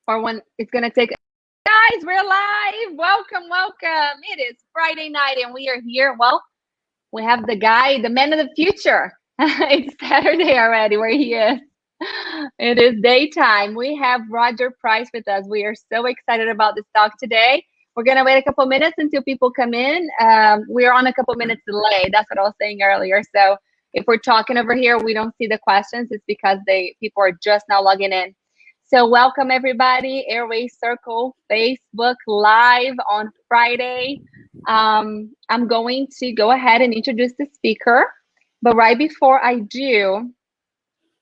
or when it's going to take. Guys, we're live. Welcome, welcome. It is Friday night and we are here. Well, we have the guy, the man of the future. It's Saturday already where he is. It is daytime. We have Roger Price with us. We are so excited about this talk today. We're going to wait a couple minutes until people come in. We're on a couple minutes delay. That's what I was saying earlier. So if we're talking over here, we don't see the questions. It's because people are just now logging in. So welcome everybody, Airway Circle, Facebook Live on Friday. I'm going to go ahead and introduce the speaker. But right before I do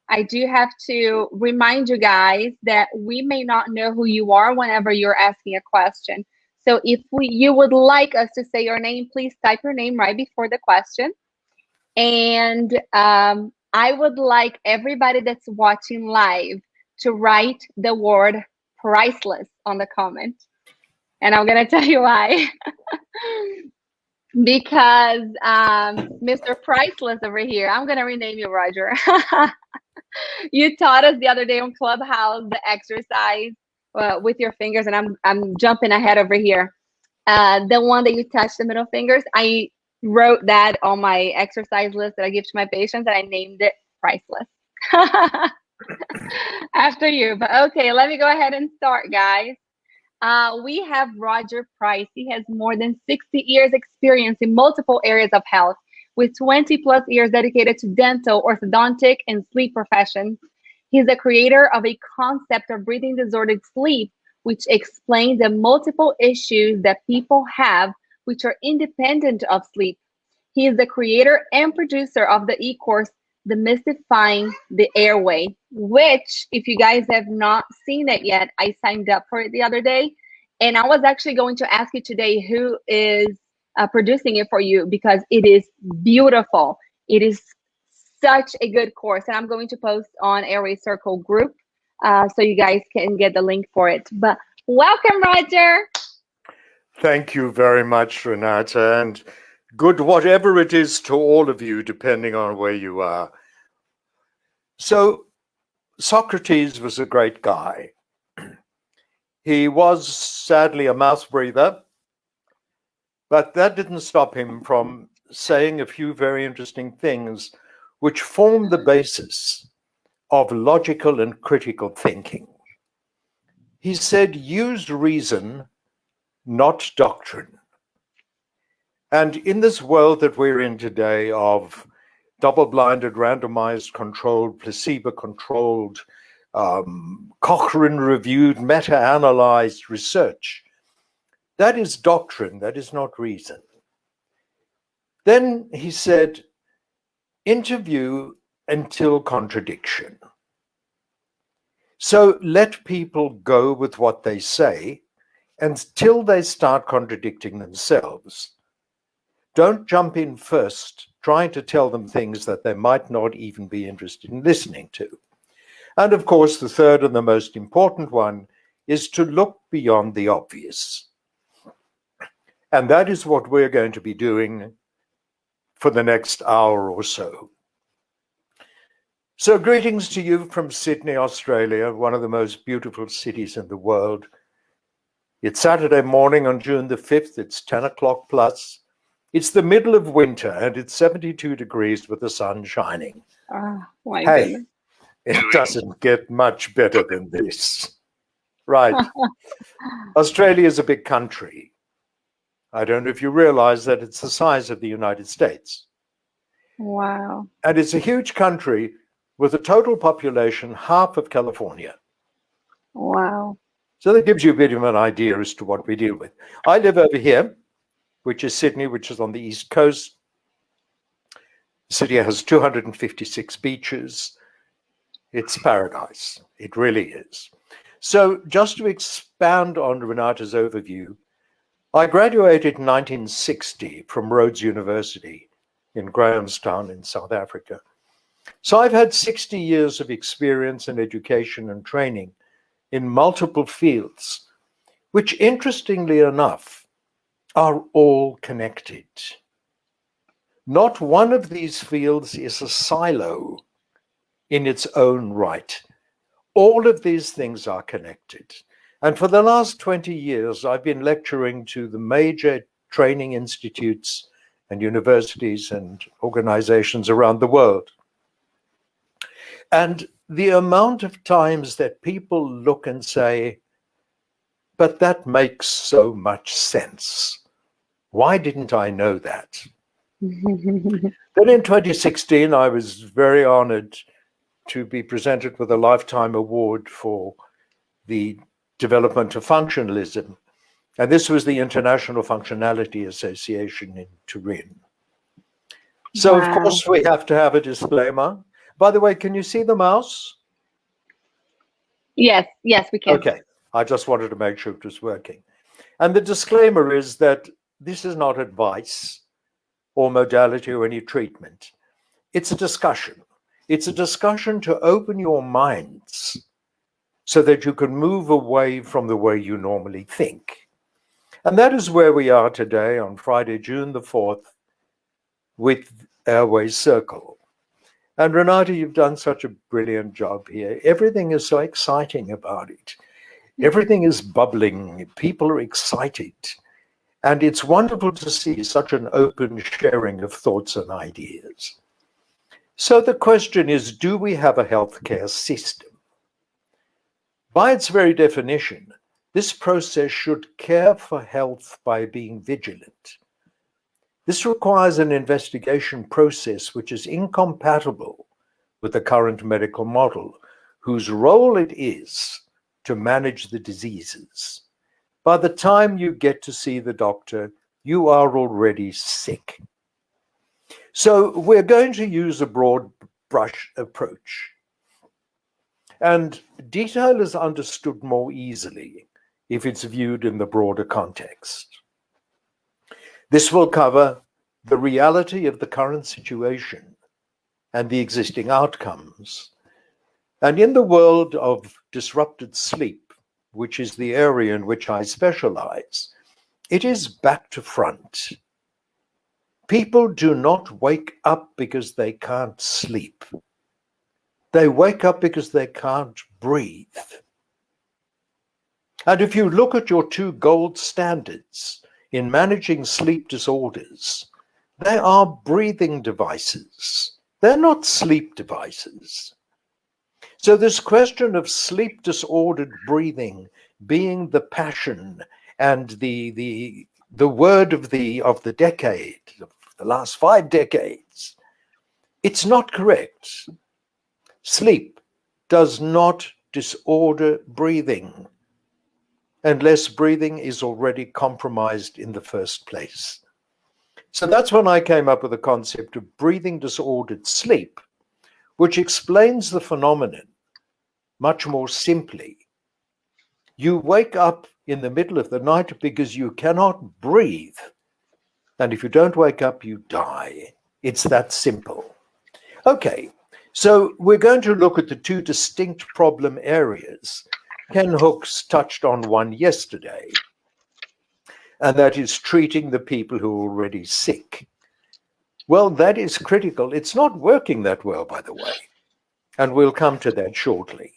have to remind you guys that we may not know who you are whenever you're asking a question. So if you would like us to say your name, please type your name right before the question. And I would like everybody that's watching live to write the word priceless on the comment. And I'm going to tell you why. Because Mr. Priceless over here, I'm going to rename you, Roger. You taught us the other day on Clubhouse the exercise with your fingers, and I'm jumping ahead over here. The one that you touch the middle fingers, I wrote that on my exercise list that I give to my patients, and I named it Priceless. After you, but okay, let me go ahead and start, guys. We have Roger Price. He has more than 60 years experience in multiple areas of health, with 20 plus years dedicated to dental, orthodontic, and sleep professions. He's the creator of a concept of breathing disordered sleep, which explains the multiple issues that people have which are independent of sleep. He is the creator and producer of the e-course Demystifying the Airway, which, if you guys have not seen it yet, I signed up for it the other day. And I was actually going to ask you today who is producing it for you, because it is beautiful. It is such a good course. And I'm going to post on Airway Circle group so you guys can get the link for it. But welcome, Roger. Thank you very much, Renata. And good whatever it is to all of you, depending on where you are. So Socrates was a great guy. He was sadly a mouth breather, but that didn't stop him from saying a few very interesting things which form the basis of logical and critical thinking. He said, use reason, not doctrine. And in this world that we're in today of double-blinded, randomized, controlled, placebo-controlled, Cochrane-reviewed, meta-analyzed research, that is doctrine, that is not reason. Then he said, interview until contradiction. So let people go with what they say until they start contradicting themselves. Don't jump in first, trying to tell them things that they might not even be interested in listening to. And of course, the third and the most important one is to look beyond the obvious. And that is what we're going to be doing for the next hour or so. So greetings to you from Sydney, Australia, one of the most beautiful cities in the world. It's Saturday morning on June the 5th. It's 10 o'clock plus. It's the middle of winter and it's 72 degrees with the sun shining. Oh, my Hey, goodness. it doesn't get much better than this. Right. Australia is a big country. I don't know if you realize that it's the size of the United States. Wow. And it's a huge country with a total population half of California. Wow. So that gives you a bit of an idea as to what we deal with. I live over here, which is Sydney, which is on the East Coast. The city has 256 beaches. It's paradise. It really is. So just to expand on Renata's overview, I graduated in 1960 from Rhodes University in Grahamstown in South Africa. So I've had 60 years of experience in education and training in multiple fields, which interestingly enough, are all connected. Not one of these fields is a silo in its own right. All of these things are connected. And for the last 20 years, I've been lecturing to the major training institutes and universities and organizations around the world. And the amount of times that people look and say, but that makes so much sense. Why didn't I know that? Then in 2016, I was very honored to be presented with a Lifetime Award for the development of functionalism. And this was the International Functionality Association in Turin. So, Wow. of course, we have to have a disclaimer. By the way, can you see the mouse? Yes, we can. Okay, I just wanted to make sure it was working. And the disclaimer is that this is not advice or modality or any treatment. It's a discussion. It's a discussion to open your minds so that you can move away from the way you normally think. And that is where we are today on Friday, June the 4th, with Airway Circle. And Renata, you've done such a brilliant job here. Everything is so exciting about it. Everything is bubbling. People are excited. And it's wonderful to see such an open sharing of thoughts and ideas. So the question is, do we have a healthcare system? By its very definition, this process should care for health by being vigilant. This requires an investigation process which is incompatible with the current medical model, whose role it is to manage the diseases. By the time you get to see the doctor, you are already sick. So we're going to use a broad brush approach. And detail is understood more easily if it's viewed in the broader context. This will cover the reality of the current situation and the existing outcomes. And in the world of disrupted sleep, which is the area in which I specialize, it is back to front. People do not wake up because they can't sleep. They wake up because they can't breathe. And if you look at your two gold standards in managing sleep disorders, they are breathing devices. They're not sleep devices. So this question of sleep disordered breathing being the passion and the word of the decade, of the last 5 decades, it's not correct. Sleep does not disorder breathing unless breathing is already compromised in the first place. So that's when I came up with the concept of breathing disordered sleep, which explains the phenomenon much more simply. You wake up in the middle of the night because you cannot breathe. And if you don't wake up, you die. It's that simple. Okay, so we're going to look at the two distinct problem areas. Ken Hooks touched on one yesterday, and that is treating the people who are already sick. Well, that is critical. It's not working that well, by the way, and we'll come to that shortly.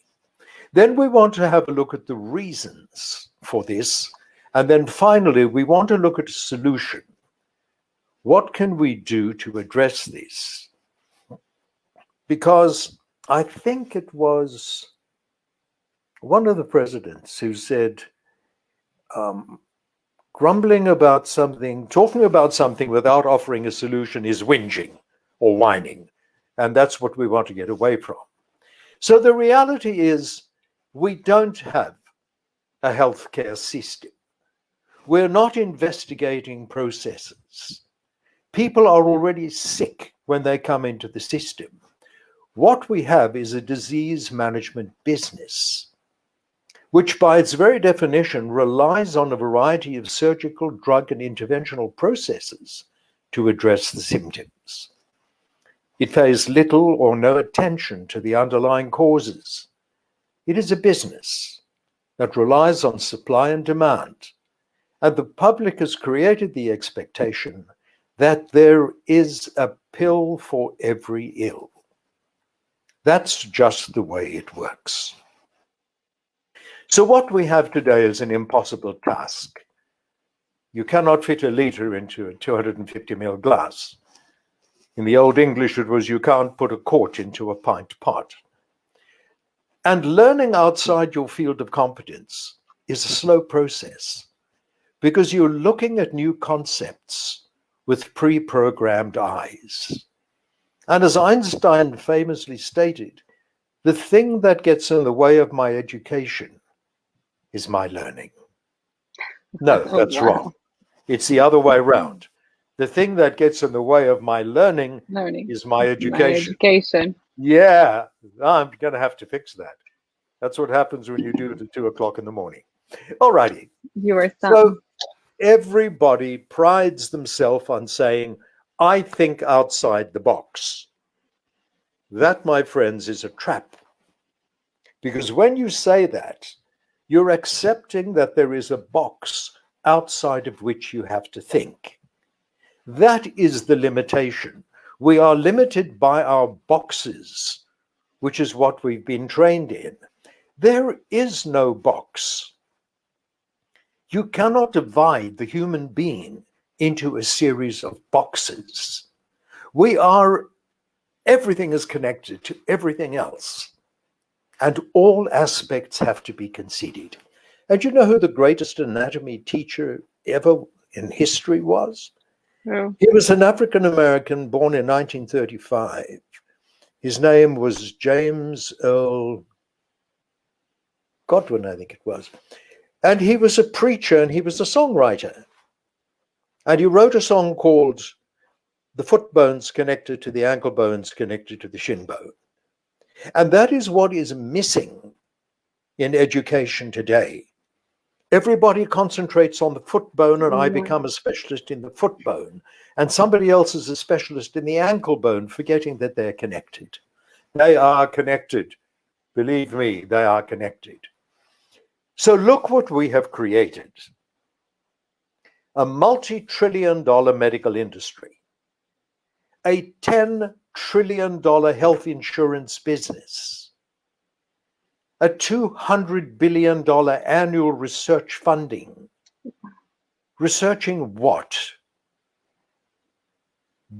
Then we want to have a look at the reasons for this, and then finally, we want to look at a solution. What can we do to address this? Because I think it was one of the presidents who said, grumbling about something, talking about something without offering a solution is whinging or whining. And that's what we want to get away from. So the reality is we don't have a healthcare system. We're not investigating processes. People are already sick when they come into the system. What we have is a disease management business, which by its very definition relies on a variety of surgical, drug, and interventional processes to address the symptoms. It pays little or no attention to the underlying causes. It is a business that relies on supply and demand, and the public has created the expectation that there is a pill for every ill. That's just the way it works. So what we have today is an impossible task. You cannot fit a liter into a 250 ml glass. In the Old English, it was you can't put a quart into a pint pot. And learning outside your field of competence is a slow process because you're looking at new concepts with pre-programmed eyes. And as Einstein famously stated, the thing that gets in the way of my education is my learning. No, that's wrong. It's the other way around. The thing that gets in the way of my learning is my education. Yeah, I'm going to have to fix that. That's what happens when you do it at 2 o'clock in the morning. All righty. So everybody prides themselves on saying, I think outside the box. That, my friends, is a trap. Because when you say that, you're accepting that there is a box outside of which you have to think. That is the limitation. We are limited by our boxes, which is what we've been trained in. There is no box. You cannot divide the human being into a series of boxes. Everything is connected to everything else, and all aspects have to be conceded. And you know who the greatest anatomy teacher ever in history was? Oh. He was an African-American born in 1935. His name was James Earl Godwin, I think it was. And he was a preacher and he was a songwriter. And he wrote a song called The Foot Bones Connected to the Ankle Bones Connected to the Shin Bone. And that is what is missing in education today. Everybody concentrates on the foot bone, and I become a specialist in the foot bone. And somebody else is a specialist in the ankle bone, forgetting that they're connected. They are connected. Believe me, they are connected. So look what we have created. A multi-trillion-dollar medical industry. A $10 trillion health insurance business. A $200 billion annual research funding. Researching what?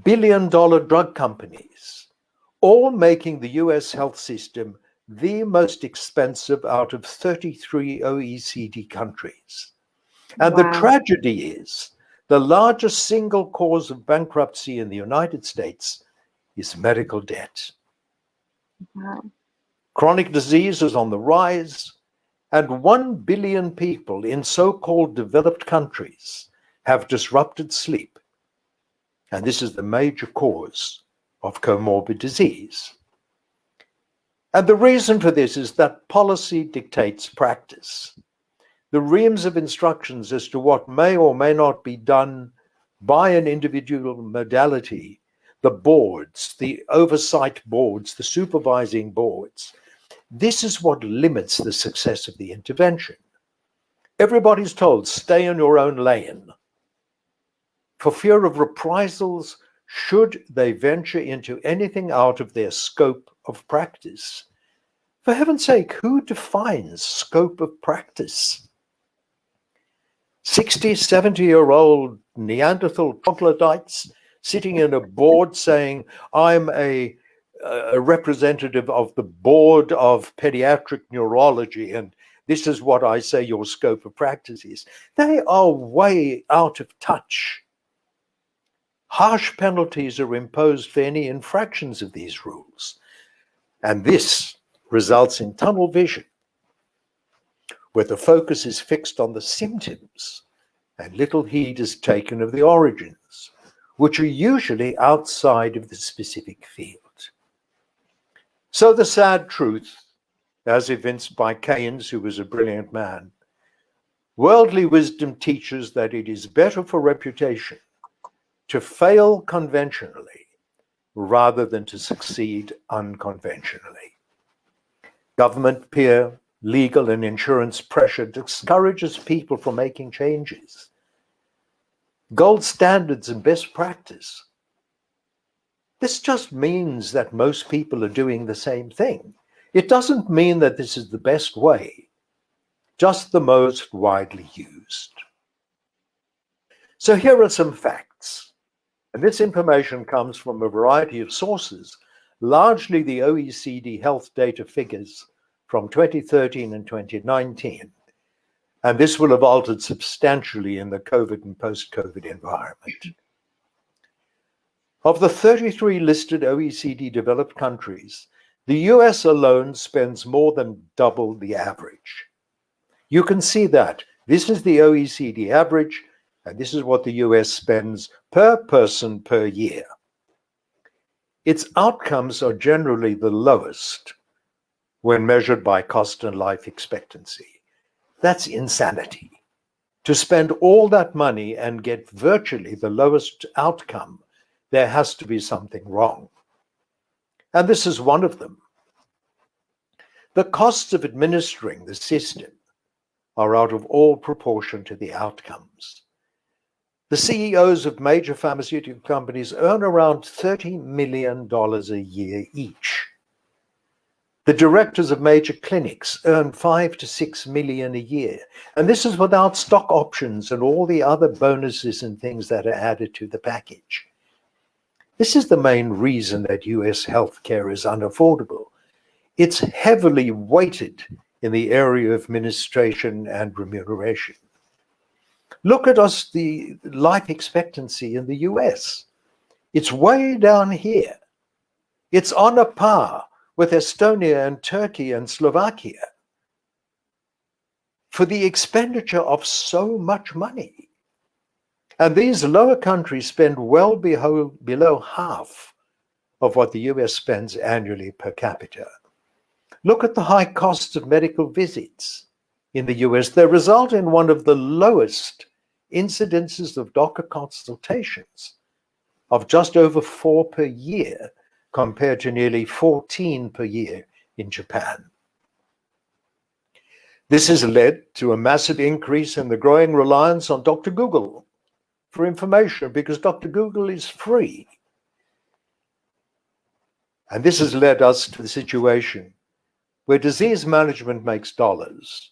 Billion-dollar drug companies, all making the US health system the most expensive out of 33 OECD countries. And the tragedy is the largest single cause of bankruptcy in the United States is medical debt. Wow. Chronic disease is on the rise, and 1 billion people in so-called developed countries have disrupted sleep. And this is the major cause of comorbid disease. And the reason for this is that policy dictates practice. The reams of instructions as to what may or may not be done by an individual modality, the boards, the oversight boards, the supervising boards, this is what limits the success of the intervention. Everybody's told, stay in your own lane. For fear of reprisals, should they venture into anything out of their scope of practice. For heaven's sake, who defines scope of practice? 60, 70-year-old Neanderthal troglodytes sitting in a board saying, I'm a representative of the board of pediatric neurology, and this is what I say your scope of practice is. They are way out of touch. Harsh penalties are imposed for any infractions of these rules. And this results in tunnel vision, where the focus is fixed on the symptoms and little heed is taken of the origins, which are usually outside of the specific field. So the sad truth, as evinced by Keynes, who was a brilliant man, worldly wisdom teaches that it is better for reputation to fail conventionally rather than to succeed unconventionally. Government, peer, legal, and insurance pressure discourages people from making changes. Gold standards and best practice. This just means that most people are doing the same thing. It doesn't mean that this is the best way. just the most widely used. So here are some facts. And this information comes from a variety of sources, largely the OECD health data figures from 2013 and 2019. And this will have altered substantially in the COVID and post-COVID environment. Of the 33 listed OECD developed countries, the US alone spends more than double the average. You can see that. This is the OECD average, and this is what the US spends per person per year. Its outcomes are generally the lowest when measured by cost and life expectancy. That's insanity. To spend all that money and get virtually the lowest outcome, there has to be something wrong. And this is one of them. The costs of administering the system are out of all proportion to the outcomes. The CEOs of major pharmaceutical companies earn around $30 million a year each. The directors of major clinics earn $5 to $6 million a year. And this is without stock options and all the other bonuses and things that are added to the package. This is the main reason that US healthcare is unaffordable. It's heavily weighted in the area of administration and remuneration. Look at us, the life expectancy in the US. It's way down here. It's on a par with Estonia and Turkey and Slovakia for the expenditure of so much money. And these lower countries spend well below half of what the US spends annually per capita. Look at the high costs of medical visits in the US. They result in one of the lowest incidences of doctor consultations of just over 4 per year compared to nearly 14 per year in Japan. This has led to a massive increase in the growing reliance on Dr. Google for information because Dr. Google is free. And this has led us to the situation where disease management makes dollars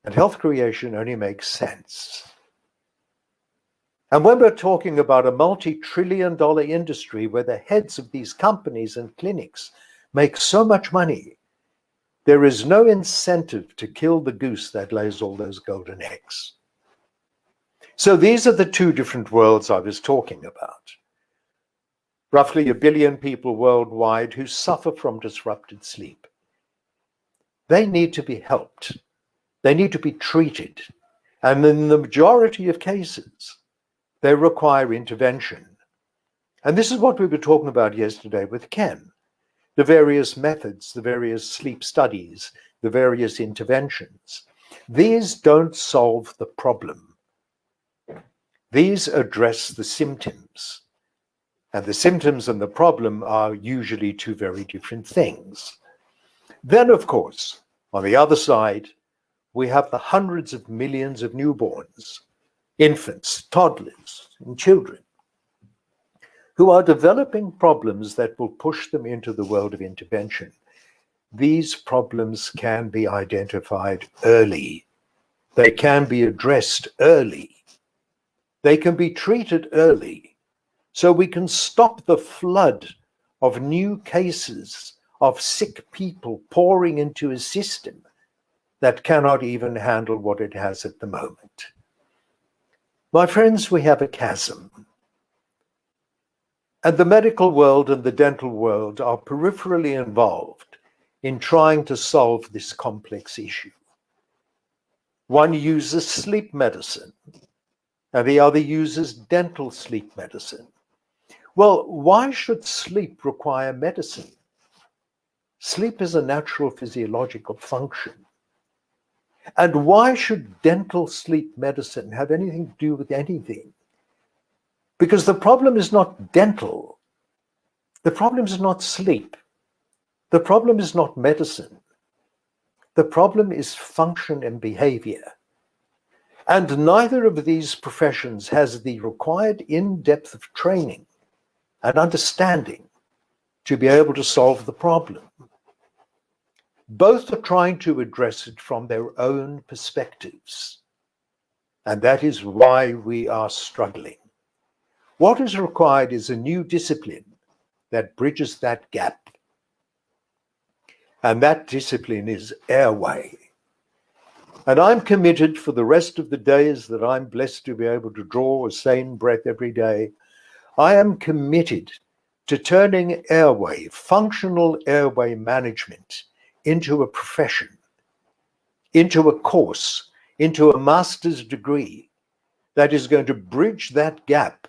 and health creation only makes sense. And when we're talking about a multi-trillion-dollar industry where the heads of these companies and clinics make so much money, there is no incentive to kill the goose that lays all those golden eggs. So these are the two different worlds I was talking about. Roughly 1 billion people worldwide who suffer from disrupted sleep. They need to be helped. They need to be treated. And in the majority of cases, they require intervention. And this is what we were talking about yesterday with Ken. The various methods, the various sleep studies, the various interventions. These don't solve the problem. These address the symptoms. And the symptoms and the problem are usually two very different things. Then, of course, on the other side, we have the hundreds of millions of newborns, infants, toddlers, and children who are developing problems that will push them into the world of intervention. These problems can be identified early. They can be addressed early. They can be treated early. So we can stop the flood of new cases of sick people pouring into a system that cannot even handle what it has at the moment. My friends, we have a chasm. And the medical world and the dental world are peripherally involved in trying to solve this complex issue. One uses sleep medicine, and the other uses dental sleep medicine. Well, why should sleep require medicine? Sleep is a natural physiological function. And why should dental sleep medicine have anything to do with anything? Because the problem is not dental. The problem is not sleep. The problem is not medicine. The problem is function and behavior. And neither of these professions has the required in-depth of training and understanding to be able to solve the problem. Both are trying to address it from their own perspectives. And that is why we are struggling. What is required is a new discipline that bridges that gap. And that discipline is airway. And I'm committed for the rest of the days that I'm blessed to be able to draw a sane breath every day. I am committed to turning airway, functional airway management, into a profession, into a course, into a master's degree that is going to bridge that gap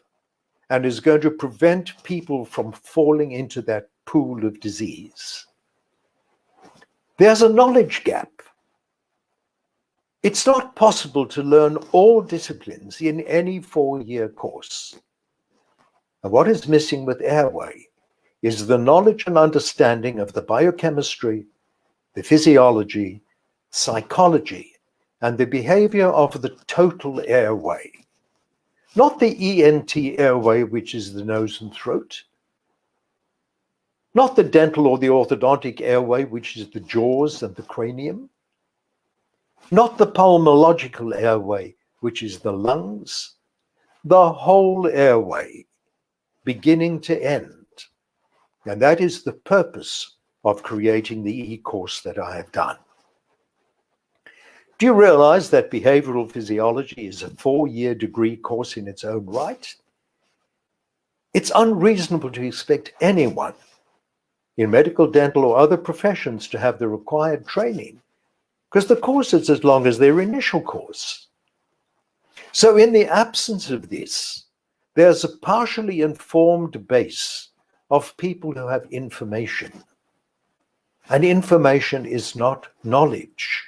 and is going to prevent people from falling into that pool of disease. There's a knowledge gap. It's not possible to learn all disciplines in any 4-year course. And what is missing with airway is the knowledge and understanding of the biochemistry, the physiology, psychology, and the behavior of the total airway. Not the ENT airway, which is the nose and throat. Not the dental or the orthodontic airway, which is the jaws and the cranium. Not the pulmonological airway, which is the lungs. The whole airway, beginning to end. And that is the purpose of creating the e-course that I have done. Do you realize that behavioral physiology is a 4-year degree course in its own right? It's unreasonable to expect anyone in medical, dental, or other professions to have the required training, because the course is as long as their initial course. So in the absence of this, there's a partially informed base of people who have information. And information is not knowledge.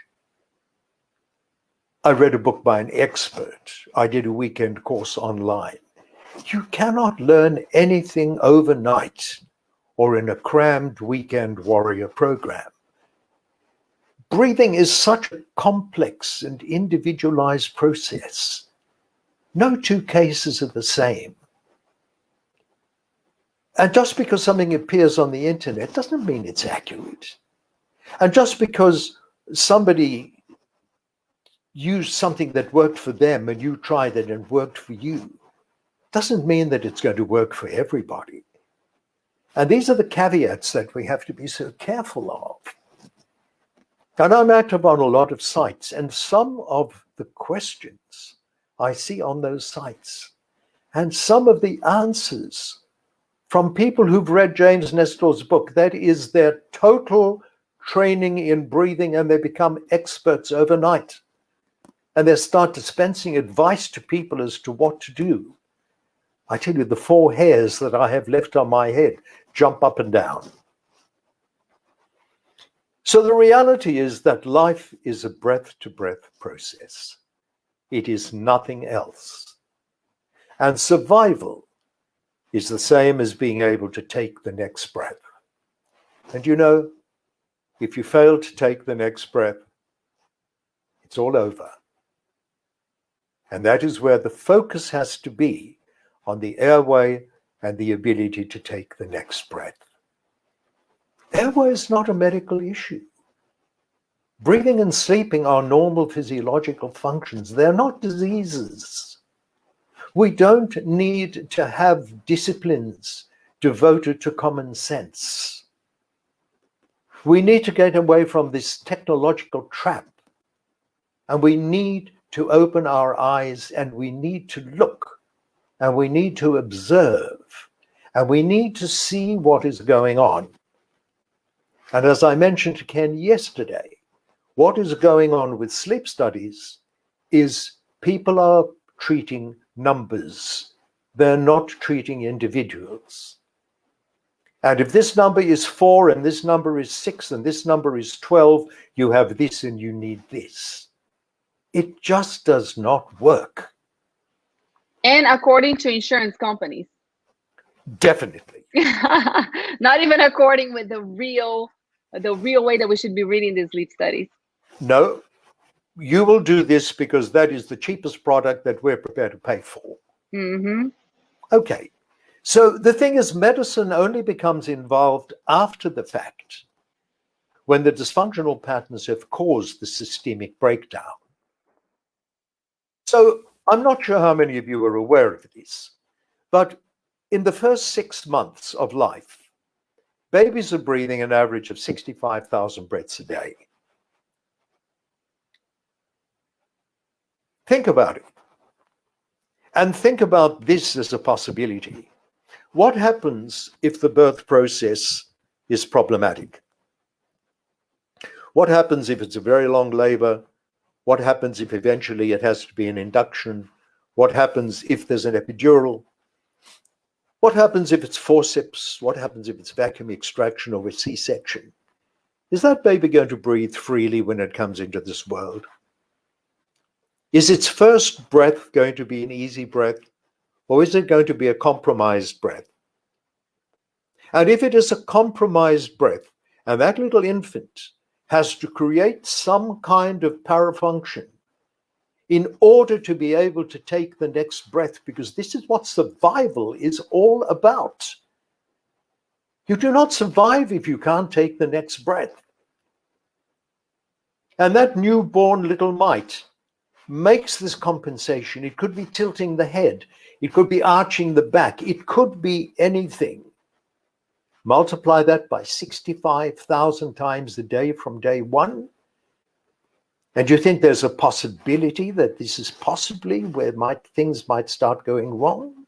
I read a book by an expert. I did a weekend course online. You cannot learn anything overnight or in a crammed weekend warrior program. Breathing is such a complex and individualized process. No two cases are the same. And just because something appears on the internet doesn't mean it's accurate. And just because somebody used something that worked for them and you tried it and worked for you doesn't mean that it's going to work for everybody. And these are the caveats that we have to be so careful of. And I'm active on a lot of sites, and some of the questions I see on those sites and some of the answers from people who've read James Nestor's book, that is their total training in breathing, and they become experts overnight. And they start dispensing advice to people as to what to do. I tell you, the 4 hairs that I have left on my head jump up and down. So the reality is that life is a breath-to-breath process. It is nothing else. And survival is the same as being able to take the next breath. And you know, if you fail to take the next breath, it's all over. And that is where the focus has to be, on the airway and the ability to take the next breath. Airway is not a medical issue. Breathing and sleeping are normal physiological functions. They're not diseases. We don't need to have disciplines devoted to common sense. We need to get away from this technological trap, and we need to open our eyes, and we need to look, and we need to observe, and we need to see what is going on. And as I mentioned to Ken yesterday, what is going on with sleep studies is people are treating numbers. They're not treating individuals. And if this number is 4 and this number is 6 and this number is 12, you have this and you need this. It just does not work. And according to insurance companies. Definitely. Not even according with the real way that we should be reading these sleep studies. No, you will do this because that is the cheapest product that we're prepared to pay for. Mm-hmm. Okay. So the thing is, medicine only becomes involved after the fact, when the dysfunctional patterns have caused the systemic breakdown. So I'm not sure how many of you are aware of this, but in the first 6 months of life, babies are breathing an average of 65,000 breaths a day. Think about it. And think about this as a possibility. What happens if the birth process is problematic? What happens if it's a very long labor? What happens if eventually it has to be an induction? What happens if there's an epidural? What happens if it's forceps? What happens if it's vacuum extraction or a C-section? Is that baby going to breathe freely when it comes into this world? Is its first breath going to be an easy breath, or is it going to be a compromised breath? And if it is a compromised breath, and that little infant has to create some kind of parafunction in order to be able to take the next breath, because this is what survival is all about. You do not survive if you can't take the next breath. And that newborn little mite makes this compensation. It could be tilting the head. It could be arching the back. It could be anything. Multiply that by 65,000 times a day from day one. And you think there's a possibility that this is possibly where things might start going wrong?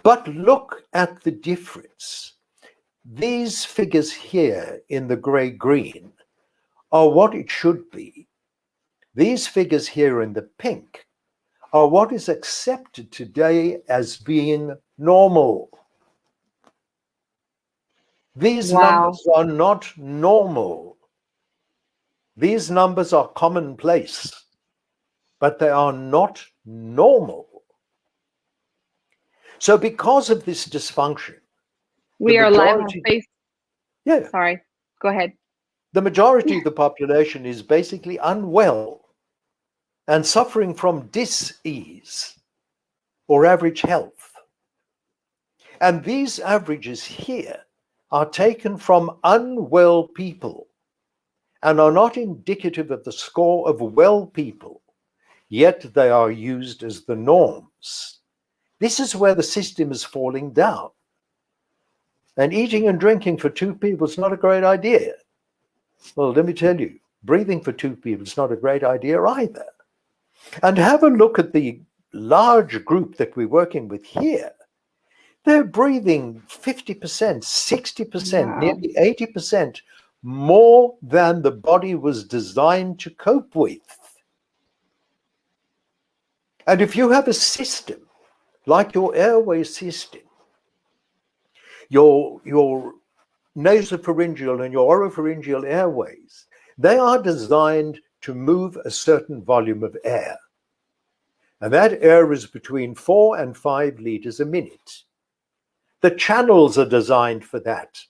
But look at the difference. These figures here in the gray-green are what it should be. These figures here in the pink are what is accepted today as being normal. These numbers are not normal. These numbers are commonplace, but they are not normal. So because of this dysfunction, we are live on Facebook. Yeah. Sorry, go ahead. The majority of the population is basically unwell and suffering from dis-ease or average health. And these averages here are taken from unwell people and are not indicative of the score of well people, yet they are used as the norms. This is where the system is falling down. And eating and drinking for 2 people is not a great idea. Well, let me tell you, breathing for 2 people is not a great idea either. And have a look at the large group that we're working with here. They're breathing 50%, 60%, nearly 80% more than the body was designed to cope with. And if you have a system like your airway system, your nasopharyngeal and your oropharyngeal airways, they are designed to move a certain volume of air. And that air is between 4 and 5 liters a minute. The channels are designed for that.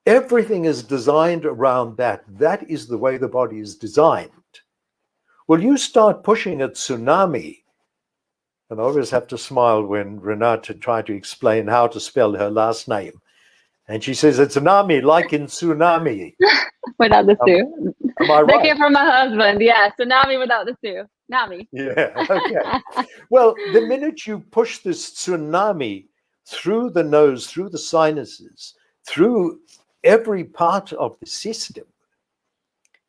Everything is designed around that. That is the way the body is designed. Well, you start pushing a tsunami, and I always have to smile when Renata tried to explain how to spell her last name. And she says, a tsunami, like in tsunami. Without the two. Am I right? That came from my husband. Yeah, tsunami without the two. Nami. Yeah, okay. Well, the minute you push this tsunami through the nose, through the sinuses, through every part of the system,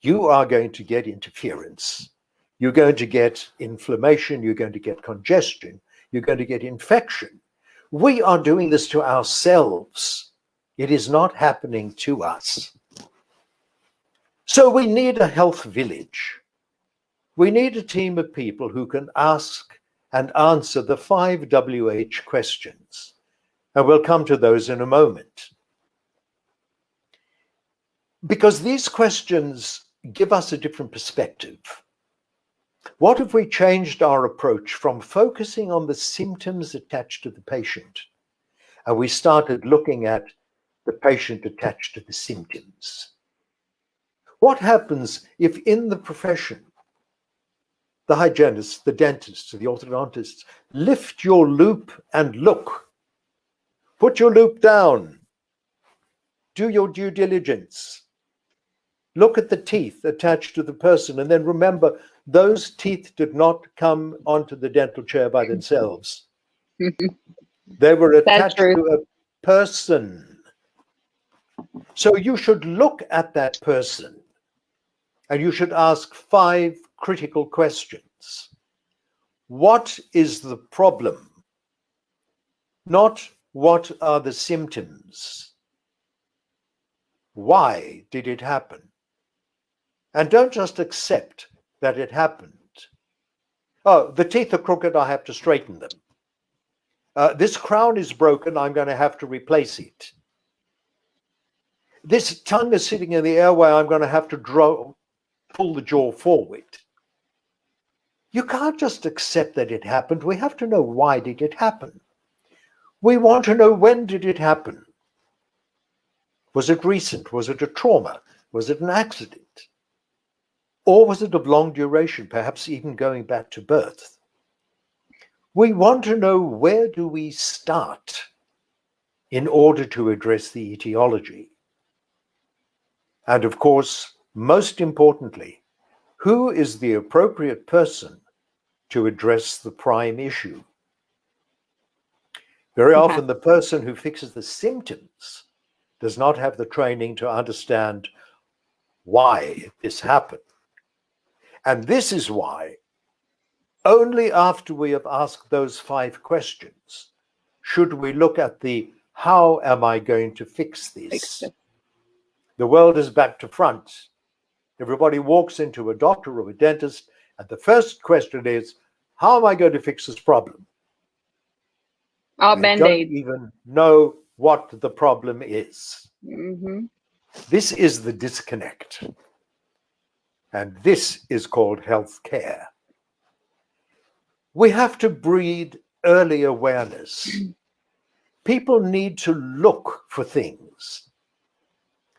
you are going to get interference. You're going to get inflammation. You're going to get congestion. You're going to get infection. We are doing this to ourselves. It is not happening to us. So we need a health village. We need a team of people who can ask and answer the 5 WH questions. And we'll come to those in a moment. Because these questions give us a different perspective. What if we changed our approach from focusing on the symptoms attached to the patient, and we started looking at the patient attached to the symptoms? What happens if in the profession, the hygienists, the dentists, the orthodontists, lift your loop and look? Put your loop down. Do your due diligence. Look at the teeth attached to the person, and then remember, those teeth did not come onto the dental chair by themselves. They were attached to a person. So you should look at that person and you should ask 5 critical questions. What is the problem? Not what are the symptoms? Why did it happen? And don't just accept that it happened. Oh, the teeth are crooked, I have to straighten them. This crown is broken, I'm going to have to replace it. This tongue is sitting in the airway, I'm going to have to pull the jaw forward. You can't just accept that it happened. We have to know, why did it happen? We want to know, when did it happen? Was it recent? Was it a trauma? Was it an accident? Or was it of long duration, perhaps even going back to birth? We want to know, where do we start in order to address the etiology? And of course, most importantly, who is the appropriate person to address the prime issue? Very often, the person who fixes the symptoms does not have the training to understand why this happened. And this is why, only after we have asked those 5 questions should we look at the, how am I going to fix this? The world is back to front. Everybody walks into a doctor or a dentist, and the first question is, how am I going to fix this problem? They don't even know what the problem is. This is the disconnect. And this is called health care. We have to breed early awareness. People need to look for things.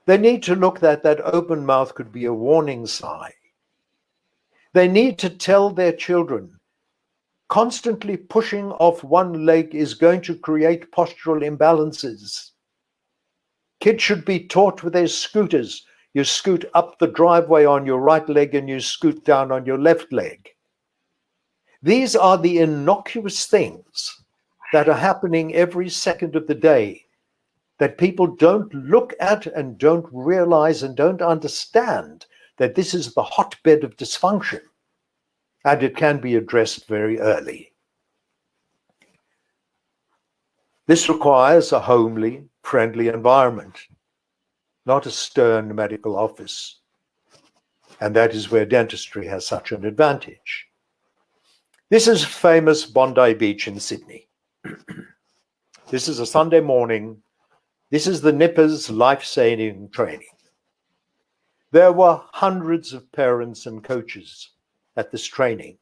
They need to look that open mouth could be a warning sign. They need to tell their children, constantly pushing off one leg is going to create postural imbalances. Kids should be taught with their scooters. You scoot up the driveway on your right leg and you scoot down on your left leg. These are the innocuous things that are happening every second of the day that people don't look at and don't realize and don't understand that this is the hotbed of dysfunction, and it can be addressed very early. This requires a homely, friendly environment, not a stern medical office. And that is where dentistry has such an advantage. This is famous Bondi Beach in Sydney. This is a Sunday morning. This is the Nippers life-saving training. There were hundreds of parents and coaches at this training.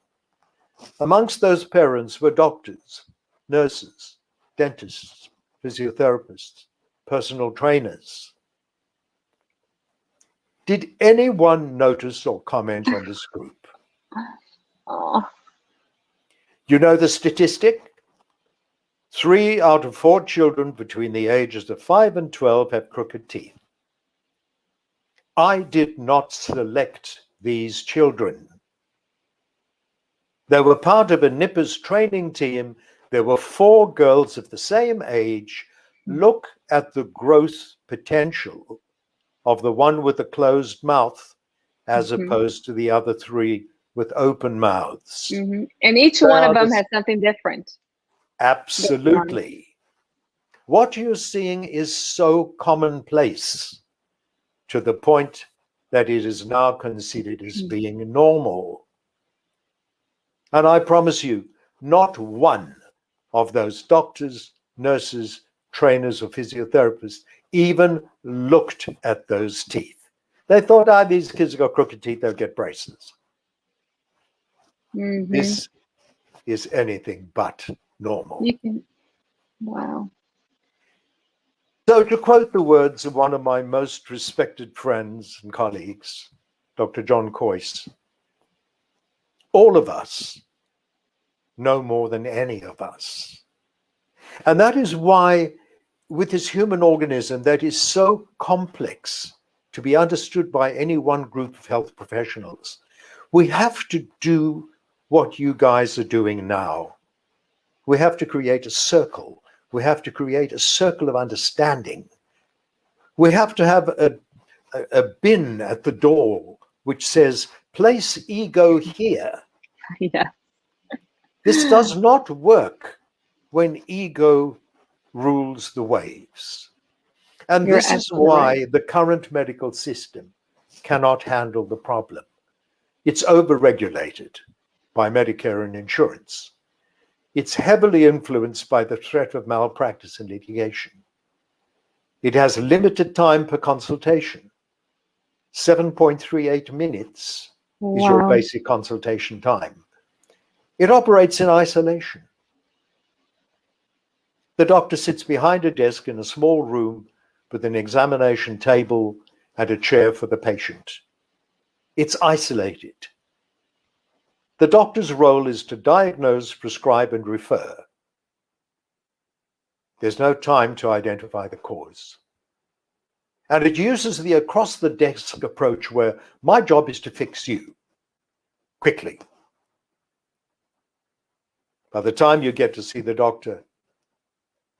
Amongst those parents were doctors, nurses, dentists, physiotherapists, personal trainers. Did anyone notice or comment on this group? Oh. You know the statistic? 3 out of 4 children between the ages of 5 and 12 have crooked teeth. I did not select these children. They were part of a Nippers training team. There were 4 girls of the same age. Look at the growth potential of the one with a closed mouth as opposed to the other 3 with open mouths. And each one of them has something different. Absolutely. What you're seeing is so commonplace to the point that it is now considered as being normal. And I promise you, not one of those doctors, nurses, trainers, or physiotherapists even looked at those teeth. They thought, these kids have got crooked teeth, they'll get braces. This is anything but normal. Wow. So to quote the words of one of my most respected friends and colleagues, Dr. John Coyce, all of us know more than any of us. And that is why with this human organism that is so complex to be understood by any one group of health professionals. We have to do what you guys are doing now. We have to create a circle. We have to create a circle of understanding. We have to have a bin at the door which says, place ego here. Yeah. This does not work when ego rules the waves. And You're this is absolutely why right. the current medical system cannot handle the problem. It's overregulated by Medicare and insurance. It's heavily influenced by the threat of malpractice and litigation. It has limited time per consultation. 7.38 minutes is your Wow. basic consultation time. It operates in isolation. The doctor sits behind a desk in a small room with an examination table and a chair for the patient. It's isolated. The doctor's role is to diagnose, prescribe, and refer. There's no time to identify the cause. And it uses the across-the-desk approach where my job is to fix you quickly. By the time you get to see the doctor,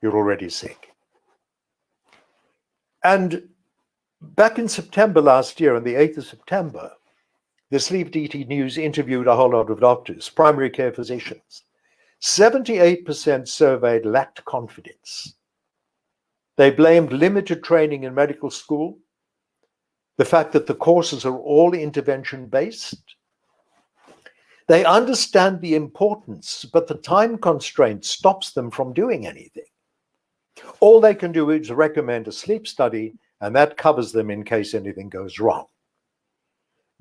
you're already sick. And back in September last year, on the 8th of September, the Sleep DT News interviewed a whole lot of doctors, primary care physicians. 78% surveyed lacked confidence. They blamed limited training in medical school, the fact that the courses are all intervention-based. They understand the importance, but the time constraint stops them from doing anything. All they can do is recommend a sleep study, and that covers them in case anything goes wrong.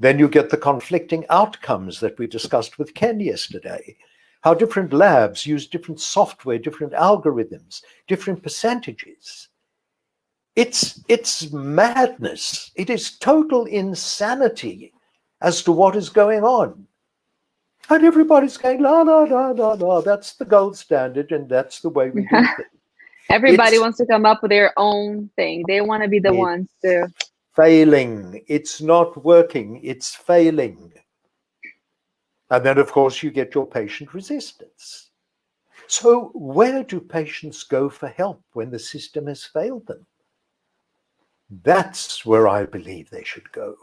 Then you get the conflicting outcomes that we discussed with Ken yesterday, how different labs use different software, different algorithms, different percentages. It's madness. It is total insanity as to what is going on. And everybody's going, la, la, la, la, la. That's the gold standard, and that's the way we do things. Everybody wants to come up with their own thing. They want to be the ones to. Failing. It's not working. It's failing. And then, of course, you get your patient resistance. So where do patients go for help when the system has failed them? That's where I believe they should go.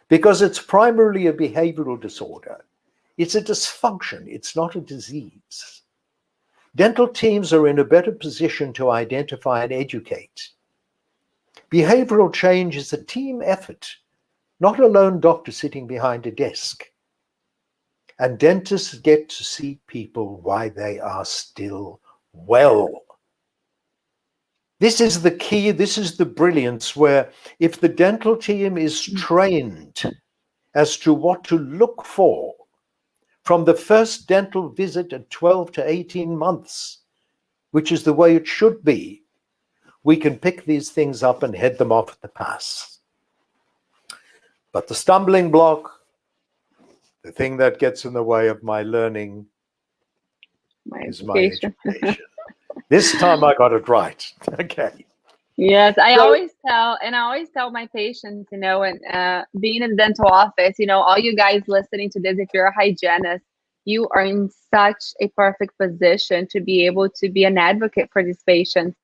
Because it's primarily a behavioral disorder. It's a dysfunction. It's not a disease. Dental teams are in a better position to identify and educate. Behavioral change is a team effort, not a lone doctor sitting behind a desk. And dentists get to see people while they are still well. This is the key, this is the brilliance, where if the dental team is trained as to what to look for from the first dental visit at 12 to 18 months, which is the way it should be, we can pick these things up and head them off at the pass. But the stumbling block, the thing that gets in the way of my learning is my education. This time I got it right. Okay. Yes, I always tell my patients, you know, and being in the dental office, you know, all you guys listening to this, if you're a hygienist, you are in such a perfect position to be able to be an advocate for these patients.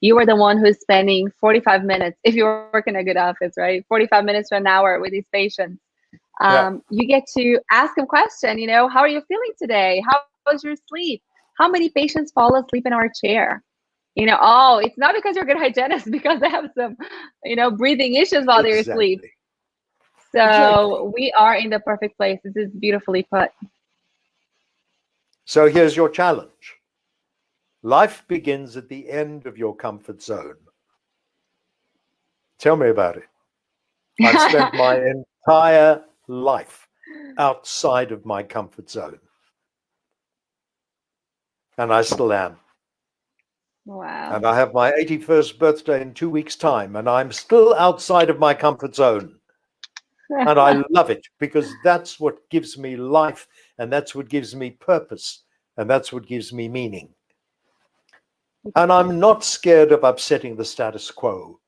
You are the one who's spending 45 minutes, if you work in a good office, right? 45 minutes to an hour with these patients. You get to ask them questions, you know, how are you feeling today? How was your sleep? How many patients fall asleep in our chair? You know, oh, it's not because you're a good hygienist, because they have some, you know, breathing issues while they're asleep. So we are in the perfect place. This is beautifully put. So here's your challenge. Life begins at the end of your comfort zone. Tell me about it. I've spent my entire life outside of my comfort zone. And I still am. Wow. And I have my 81st birthday in 2 weeks' time, and I'm still outside of my comfort zone. And I love it, because that's what gives me life, and that's what gives me purpose, and that's what gives me meaning. And I'm not scared of upsetting the status quo.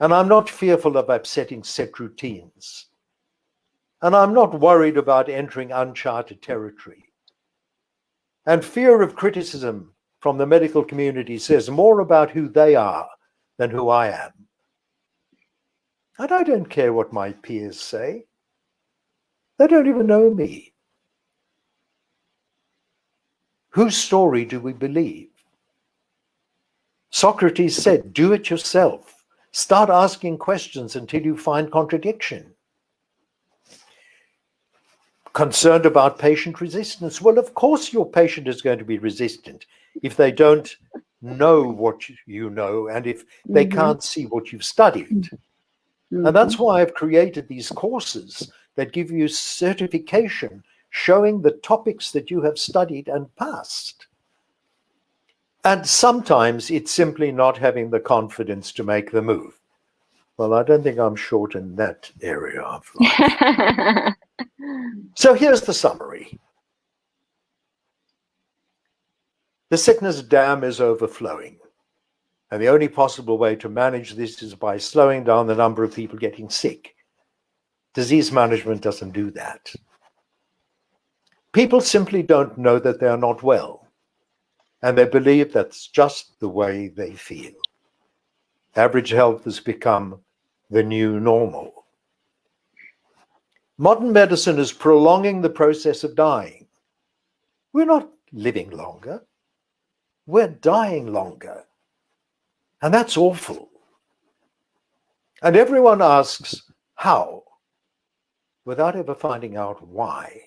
And I'm not fearful of upsetting set routines. And I'm not worried about entering uncharted territory. And fear of criticism from the medical community says more about who they are than who I am. And I don't care what my peers say. They don't even know me. Whose story do we believe? Socrates said, do it yourself. Start asking questions until you find contradiction. Concerned about patient resistance? Well, of course your patient is going to be resistant if they don't know what you know and if they can't see what you've studied. And that's why I've created these courses that give you certification showing the topics that you have studied and passed. And sometimes it's simply not having the confidence to make the move. Well, I don't think I'm short in that area of life. So here's the summary. The sickness dam is overflowing. And the only possible way to manage this is by slowing down the number of people getting sick. Disease management doesn't do that. People simply don't know that they are not well. And they believe that's just the way they feel. Average health has become the new normal. Modern medicine is prolonging the process of dying. We're not living longer. We're dying longer. And that's awful. And everyone asks, how? Without ever finding out why.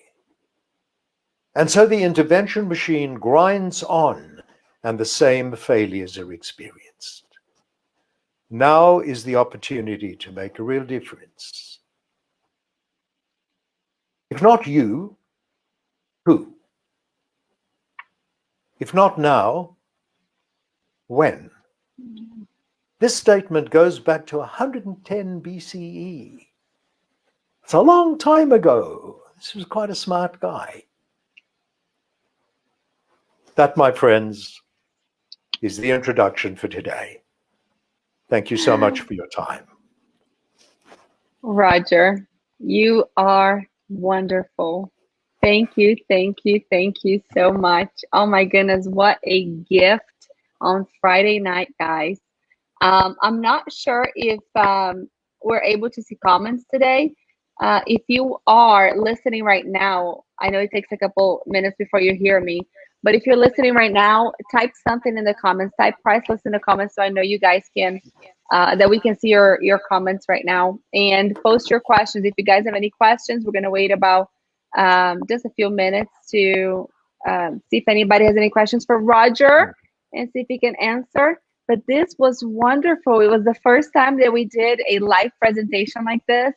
And so the intervention machine grinds on, and the same failures are experienced. Now is the opportunity to make a real difference. If not you, who? If not now, when? This statement goes back to 110 BCE. It's a long time ago. This was quite a smart guy. That, my friends, is the introduction for today. Thank you so much for your time. Roger, you are wonderful. Thank you, thank you, thank you so much. Oh my goodness, what a gift on Friday night, guys. I'm not sure if we're able to see comments today. If you are listening right now, I know it takes a couple minutes before you hear me, but if you're listening right now, type something in the comments, type priceless in the comments so I know you guys can, that we can see your comments right now, and post your questions. If you guys have any questions, we're going to wait about just a few minutes to see if anybody has any questions for Roger and see if he can answer. But this was wonderful. It was the first time that we did a live presentation like this.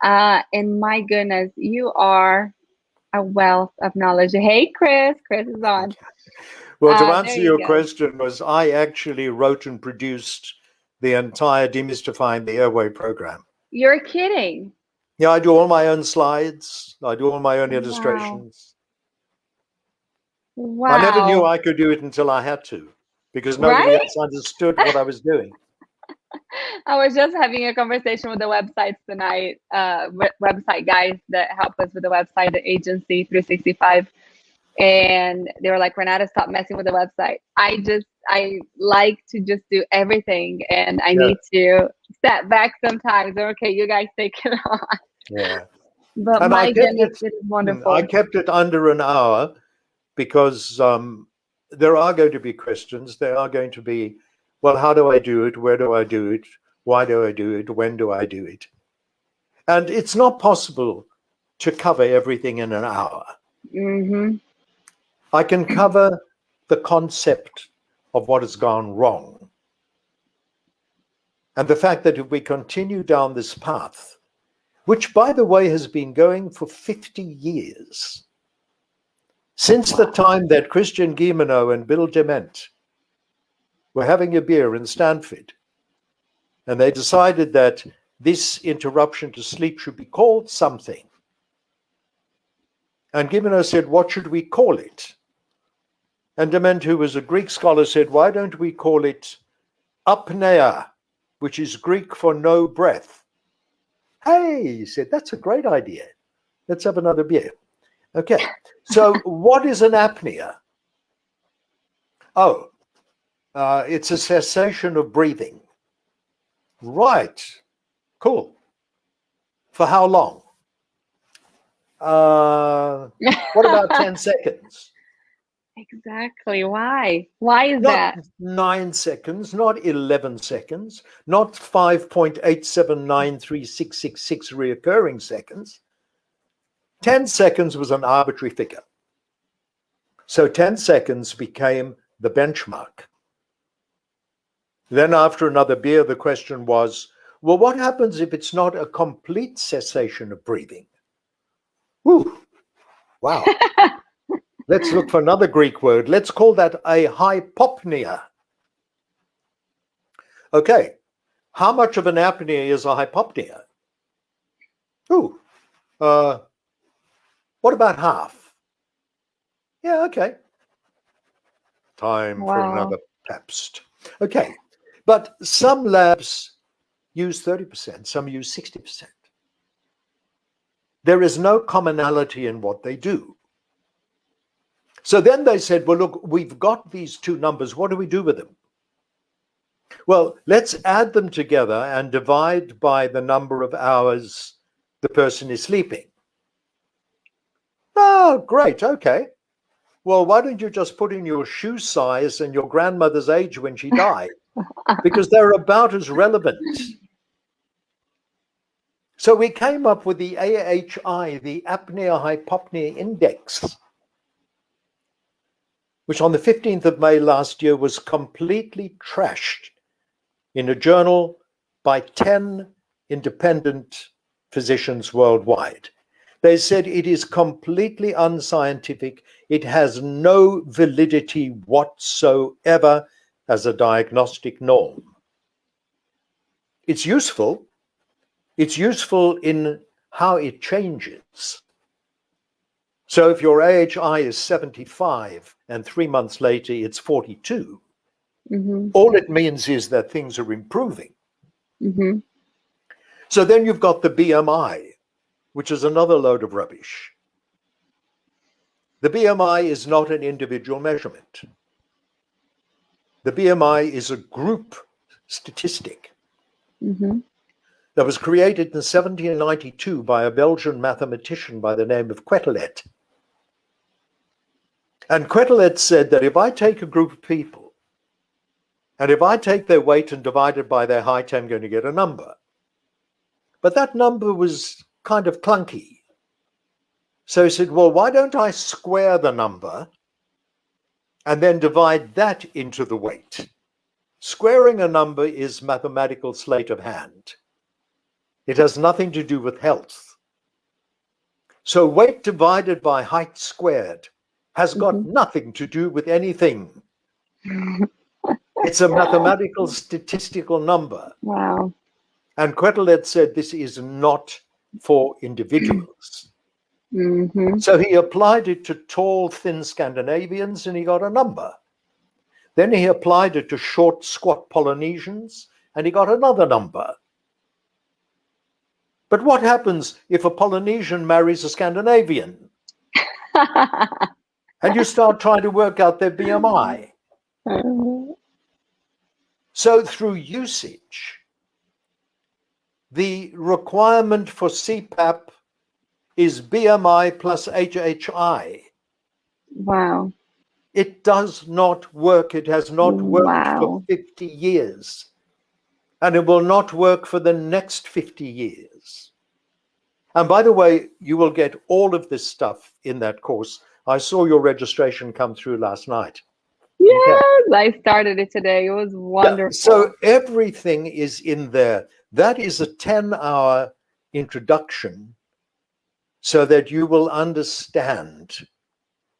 And my goodness, you are a wealth of knowledge. Hey, Chris. Chris is on. Well, to answer your question, was I actually wrote and produced the entire Demystifying the Airway program. You're kidding. Yeah, I do all my own slides. I do all my own illustrations. Wow. I never knew I could do it until I had to, because nobody else understood what I was doing. I was just having a conversation with the websites tonight, website guys that help us with the website, the agency 365. And they were like, Renata, stop messing with the website. I like to just do everything, and I need to step back sometimes. Okay, you guys take it on. Yeah. But and my goodness, it is wonderful. I kept it under an hour because there are going to be questions. There are going to be, well, how do I do it? Where do I do it? Why do I do it? When do I do it? And it's not possible to cover everything in an hour. Mm-hmm. I can cover the concept of what has gone wrong. And the fact that if we continue down this path, which, by the way, has been going for 50 years, since the time that Christian Guilleminault and Bill Dement were having a beer in Stanford, and they decided that this interruption to sleep should be called something. And Guilleminault said, what should we call it? And Dement, who was a Greek scholar, said, why don't we call it apnea? which is Greek for no breath. Hey, he said, that's a great idea. Let's have another beer. Okay, so what is an apnea? Oh, it's a cessation of breathing. Right, cool. For how long? What about 10 seconds? Exactly. Why? Why is Not that? 9 seconds, not 11 seconds, not 5.8793666 reoccurring seconds. 10 seconds was an arbitrary figure. So 10 seconds became the benchmark. Then after another beer, the question was, well, what happens if it's not a complete cessation of breathing? Whew. Wow. Let's look for another Greek word. Let's call that a hypopnea. Okay. How much of an apnea is a hypopnea? Ooh. What about half? Yeah, okay. Time for another Pabst. Okay. But some labs use 30%, some use 60%. There is no commonality in what they do. So then they said, well, look, we've got these two numbers. What do we do with them? Well, let's add them together and divide by the number of hours the person is sleeping. Oh, great. Okay. Well, why don't you just put in your shoe size and your grandmother's age when she died? Because they're about as relevant. So we came up with the AHI, the Apnea-Hypopnea Index, which on the 15th of May last year was completely trashed in a journal by 10 independent physicians worldwide. They said it is completely unscientific. It has no validity whatsoever as a diagnostic norm. It's useful. It's useful in how it changes. So if your AHI is 75 and 3 months later it's 42, all it means is that things are improving. So then you've got the BMI, which is another load of rubbish. The BMI is not an individual measurement. The BMI is a group statistic that was created in 1792 by a Belgian mathematician by the name of Quetelet. And Quetelet said that if I take a group of people, and if I take their weight and divide it by their height, I'm going to get a number. But that number was kind of clunky. So he said, well, why don't I square the number and then divide that into the weight? Squaring a number is mathematical sleight of hand. It has nothing to do with health. So weight divided by height squared has got nothing to do with anything. It's a mathematical statistical number. Wow. And Quetelet said this is not for individuals. So he applied it to tall, thin Scandinavians and he got a number. Then he applied it to short, squat Polynesians and he got another number. But what happens if a Polynesian marries a Scandinavian? And you start trying to work out their BMI. So through usage, the requirement for CPAP is BMI plus HHI. Wow. It does not work. It has not worked for 50 years. And it will not work for the next 50 years. And by the way, you will get all of this stuff in that course. I saw your registration come through last night. Yes, I started it today. It was wonderful. Yeah, so everything is in there. That is a 10-hour introduction so that you will understand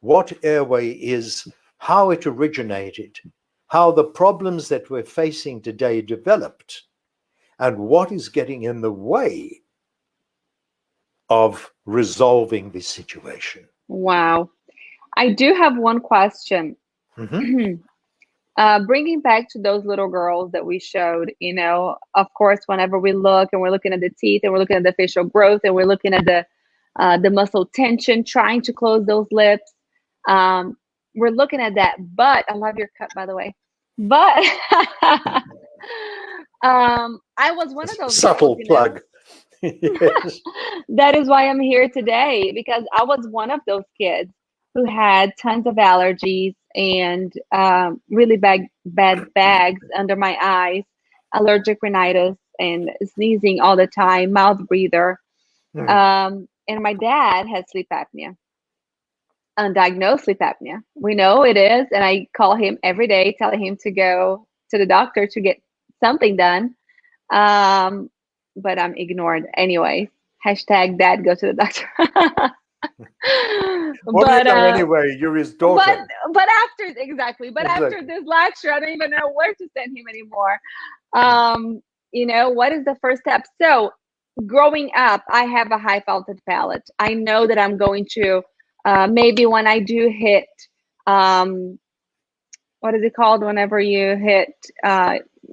what airway is, how it originated, how the problems that we're facing today developed, and what is getting in the way of resolving this situation. Wow. I do have one question. bringing back to those little girls that we showed, of course, whenever we look and we're looking at the teeth and we're looking at the facial growth and we're looking at the muscle tension, trying to close those lips. We're looking at that. But I love your cut, by the way. But I was one of those subtle girls, plug. Yes. That is why I'm here today, because I was one of those kids who had tons of allergies and really bad bags under my eyes, allergic rhinitis, and sneezing all the time, mouth breather. And my dad had sleep apnea, undiagnosed sleep apnea. We know it is, and I call him every day, telling him to go to the doctor to get something done. But I'm ignored anyway. Hashtag dad go to the doctor. What do you know anyway? You're his daughter. But after this lecture, I don't even know where to send him anymore. What is the first step? So growing up, I have a high vaulted palate. I know that I'm going to maybe when I do hit what is it called whenever you hit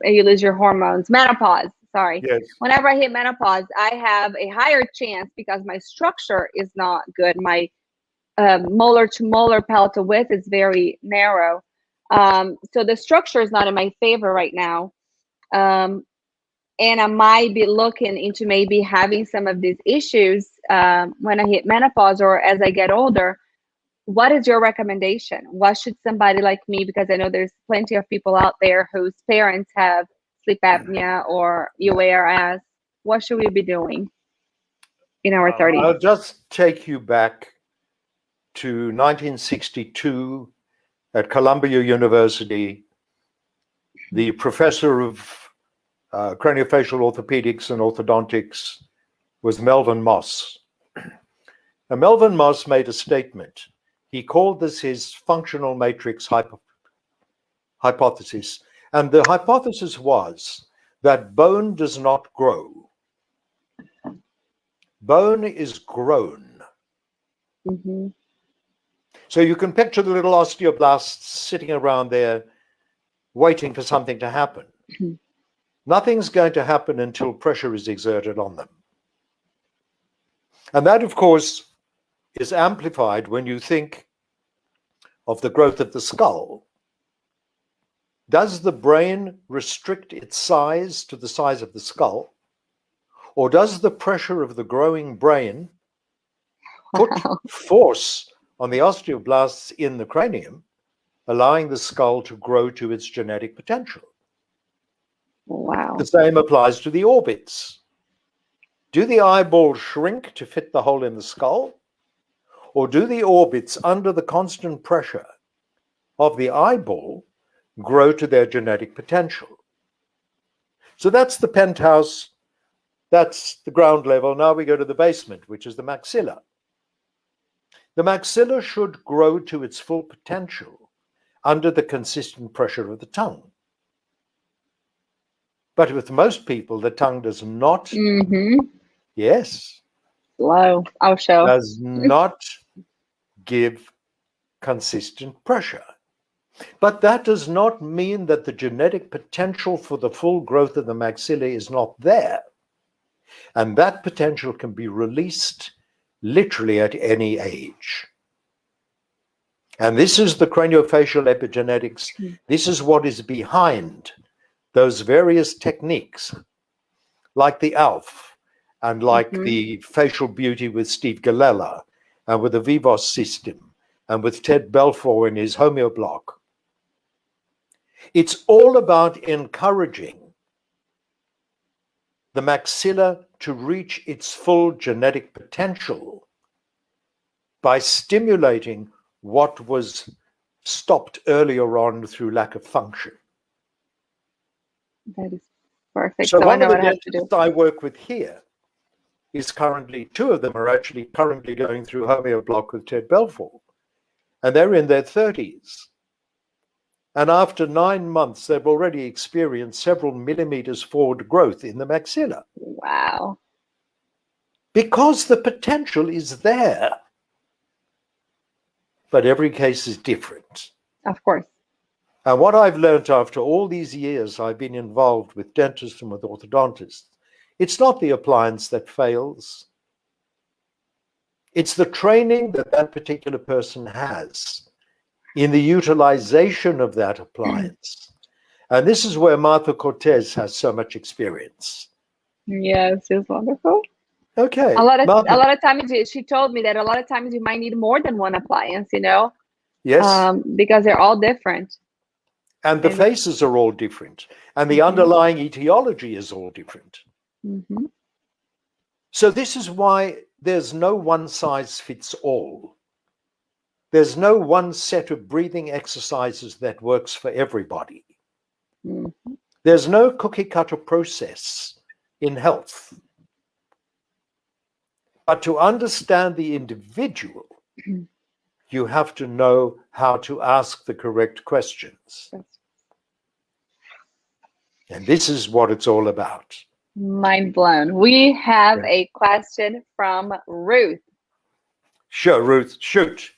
you lose your hormones, menopause. Sorry. Yes. Whenever I hit menopause, I have a higher chance because my structure is not good. My molar to molar palatal width is very narrow. So the structure is not in my favor right now. And I might be looking into maybe having some of these issues when I hit menopause or as I get older. What is your recommendation? What should somebody like me, because I know there's plenty of people out there whose parents have sleep apnea or UARS, what should we be doing in our 30s? I'll just take you back to 1962 at Columbia University. The professor of craniofacial orthopedics and orthodontics was Melvin Moss. And Melvin Moss made a statement. He called this his functional matrix hypothesis. And the hypothesis was that bone does not grow. Bone is grown. Mm-hmm. So you can picture the little osteoblasts sitting around there waiting for something to happen. Mm-hmm. Nothing's going to happen until pressure is exerted on them. And that, of course, is amplified when you think of the growth of the skull. Does the brain restrict its size to the size of the skull? Or does the pressure of the growing brain put force on the osteoblasts in the cranium, allowing the skull to grow to its genetic potential? Wow. The same applies to the orbits. Do the eyeballs shrink to fit the hole in the skull? Or do the orbits, under the constant pressure of the eyeball, grow to their genetic potential? So that's the penthouse, that's the ground level. Now we go to the basement, which is the maxilla. The maxilla should grow to its full potential under the consistent pressure of the tongue. But with most people, the tongue does not, mm-hmm. Yes, Slow. I'll show. Does not give consistent pressure. But that does not mean that the genetic potential for the full growth of the maxilla is not there. And that potential can be released literally at any age. And this is the craniofacial epigenetics. This is what is behind those various techniques, like the ALF, and like the facial beauty with Steve Galella, and with the Vivos system, and with Ted Belfour in his homeoblock. It's all about encouraging the maxilla to reach its full genetic potential by stimulating what was stopped earlier on through lack of function. That is perfect. So I one know of the what I have to do. dentists I work with here is currently, two of them are actually currently going through homeoblock with Ted Belfour, and they're in their 30s. And after 9 months, they've already experienced several millimeters forward growth in the maxilla. Wow. Because the potential is there. But every case is different. Of course. And what I've learned after all these years I've been involved with dentists and with orthodontists, it's not the appliance that fails. It's the training that that particular person has in the utilization of that appliance. And this is where Martha Cortez has so much experience. Yes, it's wonderful. Okay. A lot of times she told me that a lot of times you might need more than one appliance, you know? Yes. Because they're all different. And the faces are all different. And the underlying etiology is all different. Mm-hmm. So this is why there's no one size fits all. There's no one set of breathing exercises that works for everybody. Mm-hmm. There's no cookie cutter process in health. But to understand the individual, you have to know how to ask the correct questions. And this is what it's all about. Mind blown. We have a question from Ruth. Sure, Ruth, shoot.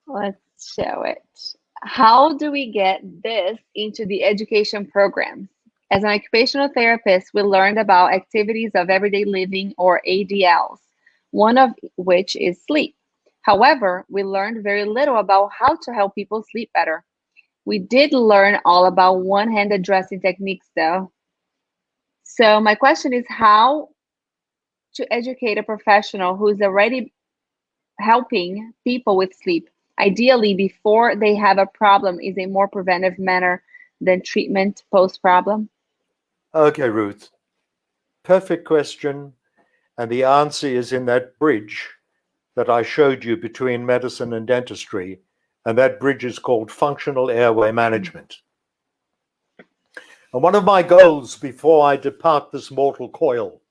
Let's show it. How do we get this into the education programs? As an occupational therapist, we learned about activities of everyday living, or ADLs, one of which is sleep. However, we learned very little about how to help people sleep better. We did learn all about one-handed dressing techniques, though. So my question is how to educate a professional who's already helping people with sleep, ideally before they have a problem, is a more preventive manner than treatment post-problem? Okay, Ruth. Perfect question. And the answer is in that bridge that I showed you between medicine and dentistry. And that bridge is called functional airway management. And one of my goals before I depart this mortal coil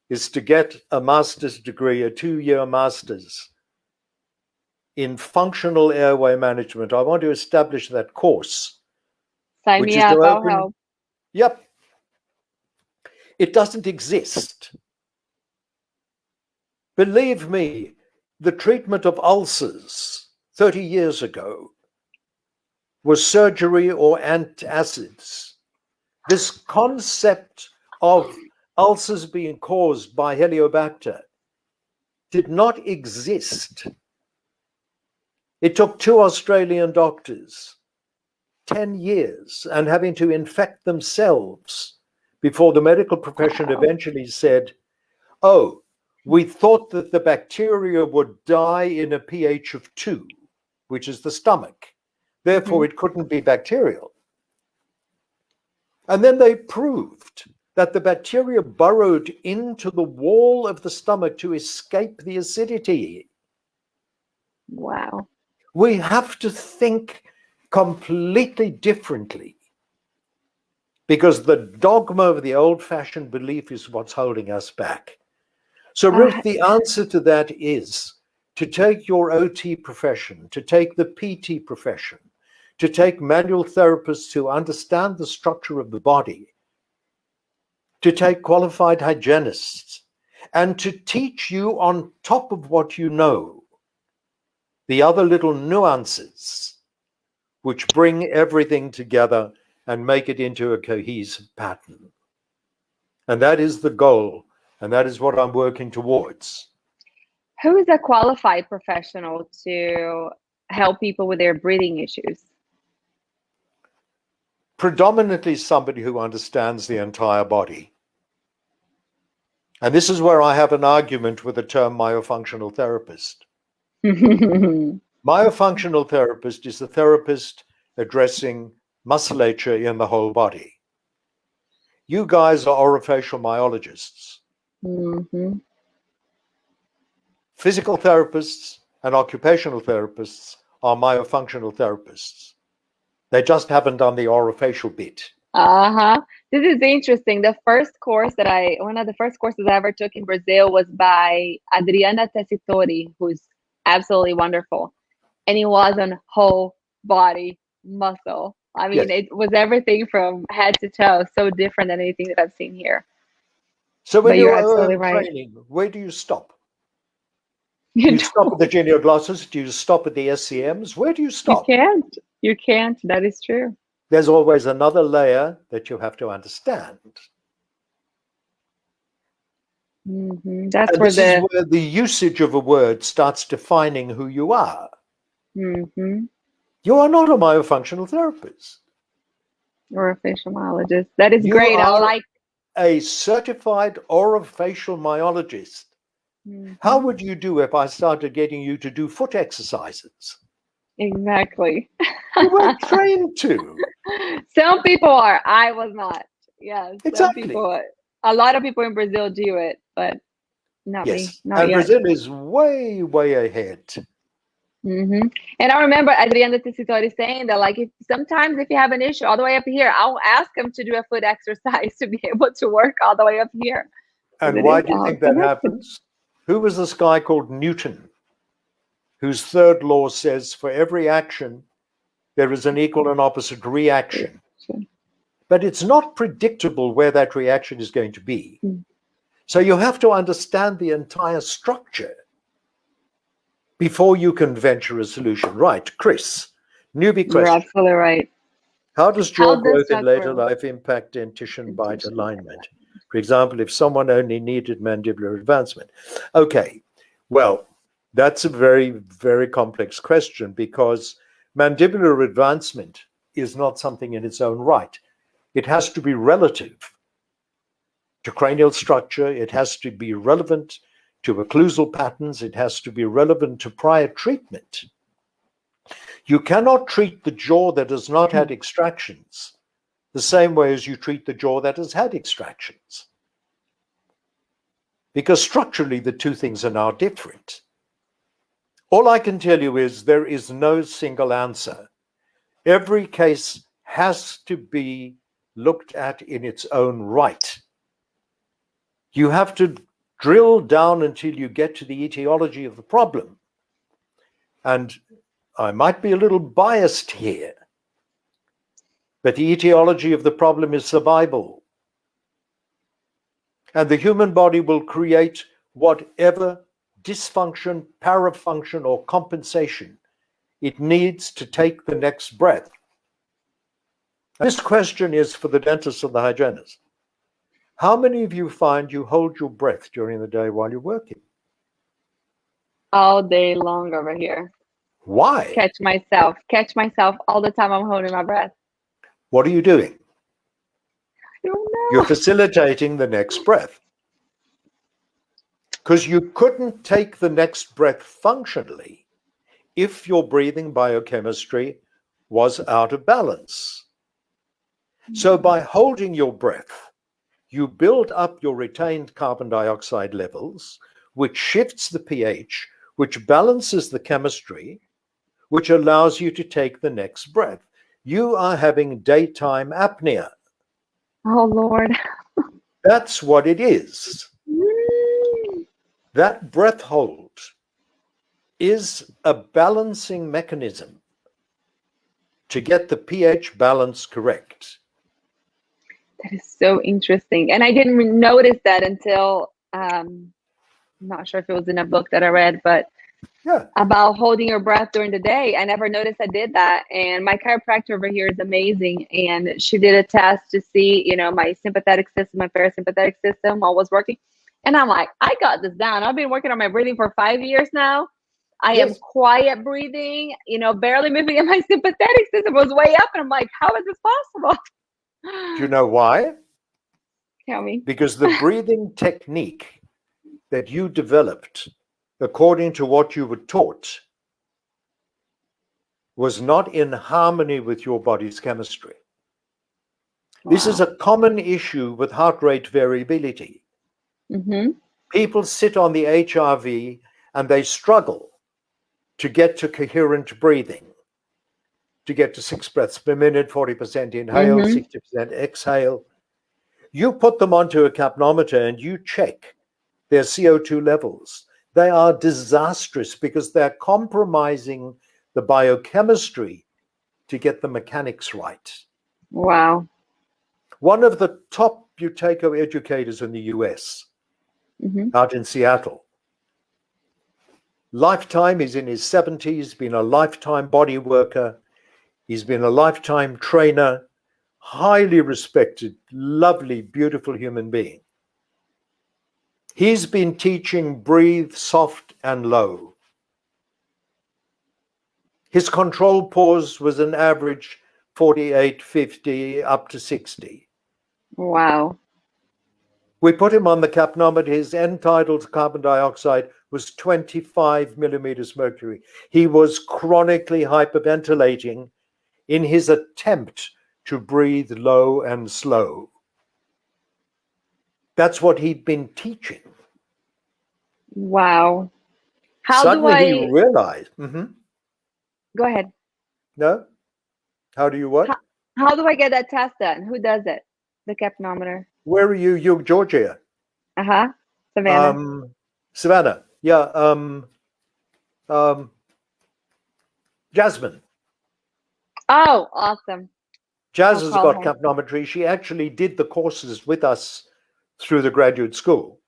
is to get a master's degree, a 2-year master's in functional airway management. I want to establish that course. Sign me up, I'll help. Yep. It doesn't exist. Believe me, the treatment of ulcers 30 years ago was surgery or antacids. This concept of ulcers being caused by Heliobacter did not exist. It took 2 Australian doctors 10 years and having to infect themselves before the medical profession eventually said, oh, we thought that the bacteria would die in a pH of 2, which is the stomach. Therefore, it couldn't be bacterial. And then they proved that the bacteria burrowed into the wall of the stomach to escape the acidity. Wow. We have to think completely differently because the dogma of the old-fashioned belief is what's holding us back. So, Ruth, the answer to that is to take your OT profession, to take the PT profession, to take manual therapists who understand the structure of the body, to take qualified hygienists, and to teach you on top of what you know, the other little nuances which bring everything together and make it into a cohesive pattern. And that is the goal, and that is what I'm working towards. Who is a qualified professional to help people with their breathing issues? Predominantly somebody who understands the entire body. And this is where I have an argument with the term myofunctional therapist. Myofunctional therapist is the therapist addressing musculature in the whole body. You guys are orofacial myologists. Physical therapists and occupational therapists are myofunctional therapists. They just haven't done the orofacial bit. This is interesting. One of the first courses I ever took in Brazil was by Adriana Tessitori, who's absolutely wonderful. And it was on whole body muscle. I mean, It was everything from head to toe, so different than anything that I've seen here. So when you're you're absolutely right. training, where do you stop? Do you stop at the genioglossus? Do you stop at the SCMs? Where do you stop? You can't. That is true. There's always another layer that you have to understand. That's and where this is where the usage of a word starts defining who you are. You are not a myofunctional therapist. Or a facial myologist. That is You great. I are like a certified orofacial myologist. How would you do if I started getting you to do foot exercises? Exactly. You weren't trained to. Some people are. I was not. Yes. Exactly. Some people. A lot of people in Brazil do it, but not me. Not and yet. Brazil is way, way ahead. And I remember Adriana Tessitori saying that, like, if you have an issue all the way up here, I'll ask them to do a foot exercise to be able to work all the way up here. And why do you think that happens? Who was this guy called Newton, whose third law says for every action, there is an equal and opposite reaction. But it's not predictable where that reaction is going to be. So you have to understand the entire structure before you can venture a solution. Right, Chris, newbie question. You're absolutely right. How does jaw growth in later life impact dentition bite alignment? For example, if someone only needed mandibular advancement. Okay, well, that's a very, very complex question because mandibular advancement is not something in its own right. It has to be relative to cranial structure. It has to be relevant to occlusal patterns. It has to be relevant to prior treatment. You cannot treat the jaw that has not had extractions the same way as you treat the jaw that has had extractions. Because structurally, the two things are now different. All I can tell you is there is no single answer. Every case has to be looked at in its own right. You have to drill down until you get to the etiology of the problem. And I might be a little biased here, but the etiology of the problem is survival. And the human body will create whatever dysfunction, parafunction, or compensation it needs to take the next breath. This question is for the dentist and the hygienist. How many of you find you hold your breath during the day while you're working? All day long over here. Why? Catch myself all the time. I'm holding my breath. What are you doing? I don't know. You're facilitating the next breath. Because you couldn't take the next breath functionally if your breathing biochemistry was out of balance. So by holding your breath, you build up your retained carbon dioxide levels, which shifts the pH, which balances the chemistry, which allows you to take the next breath. You are having daytime apnea. Oh, Lord. That's what it is. That breath hold is a balancing mechanism to get the pH balance correct. That is so interesting. And I didn't notice that until, I'm not sure if it was in a book that I read, but about holding your breath during the day. I never noticed I did that. And my chiropractor over here is amazing. And she did a test to see, you know, my sympathetic system, my parasympathetic system, all was working. And I'm like, I got this down. I've been working on my breathing for 5 years now. I am quiet breathing, you know, barely moving, and my sympathetic system was way up. And I'm like, how is this possible? Do you know why? Tell me. Because the breathing technique that you developed according to what you were taught was not in harmony with your body's chemistry. Wow. This is a common issue with heart rate variability. People sit on the HRV and they struggle to get to coherent breathing, to get to 6 breaths per minute, 40% inhale, 60% exhale. You put them onto a capnometer and you check their CO2 levels. They are disastrous because they're compromising the biochemistry to get the mechanics right. Wow. One of the top Buteyko educators in the US, out in Seattle, Lifetime, he's in his 70s, been a lifetime body worker. He's been a lifetime trainer, highly respected, lovely, beautiful human being. He's been teaching breathe soft and low. His control pause was an average 48, 50, up to 60. Wow. We put him on the capnometer. His end-tidal carbon dioxide was 25 millimeters mercury. He was chronically hyperventilating in his attempt to breathe low and slow. That's what he'd been teaching. Wow. How Suddenly do I he realized. go ahead? No? How do you what? How do I get that test done? Who does it? The capnometer. Where are you? You're Georgia. Savannah. Savannah. Yeah. Jasmine. Oh, awesome. Jazz I'll has call got her. capnometry. She actually did the courses with us through the graduate school.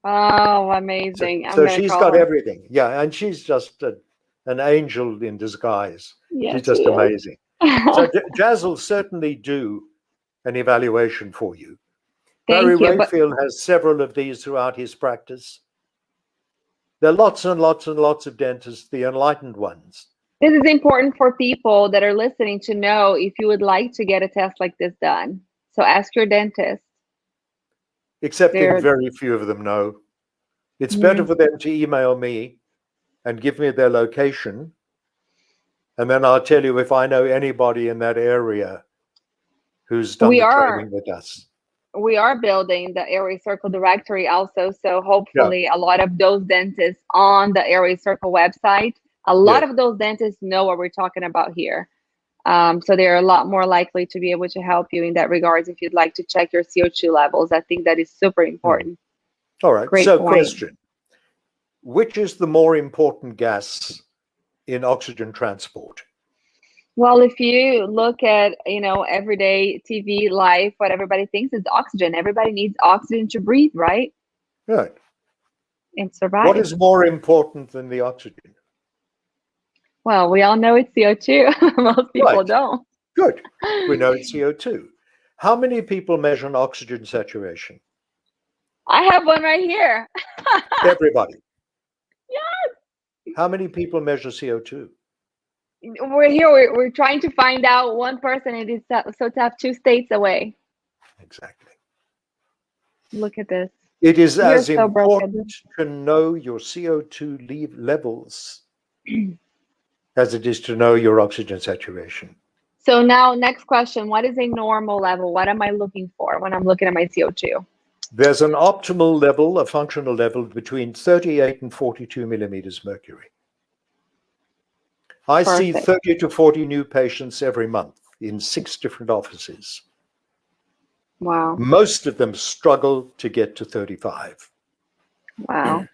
Oh, amazing. I'm So gonna she's call got her. everything. Yeah, and she's just an angel in disguise. Yes, She's just she is. amazing. So Jazz will certainly do an evaluation for you. Barry Thank you. But Rayfield has several of these throughout his practice. There are lots and lots and lots of dentists, the enlightened ones. this is important for people that are listening to know if you would like to get a test like this done. So ask your dentist. Excepting very few of them know. It's better for them to email me and give me their location, and then I'll tell you if I know anybody in that area who's done the training with us. We are building the Airway Circle directory also, so hopefully a lot of those dentists on the Airway Circle website, a lot of those dentists know what we're talking about here. So they're a lot more likely to be able to help you in that regards if you'd like to check your CO2 levels. I think that is super important. All right. Great So point. question, which is the more important gas in oxygen transport? Well, if you look at, everyday TV life, what everybody thinks is oxygen. Everybody needs oxygen to breathe, right? Right. And survive. What is more important than the oxygen? Well, we all know it's CO2. Most people don't. Good. We know it's CO2. How many people measure an oxygen saturation? I have one right here. Everybody. Yes. How many people measure CO2? We're here. We're trying to find out one person. It is so tough. 2 states away. Exactly. Look at this. It is You're as so important to know your CO2 levels as it is to know your oxygen saturation. So now, next question. What is a normal level? What am I looking for when I'm looking at my CO2? There's an optimal level, a functional level, between 38 and 42 millimeters mercury. I see 30 to 40 new patients every month in 6 different offices. Wow. Most of them struggle to get to 35. Wow.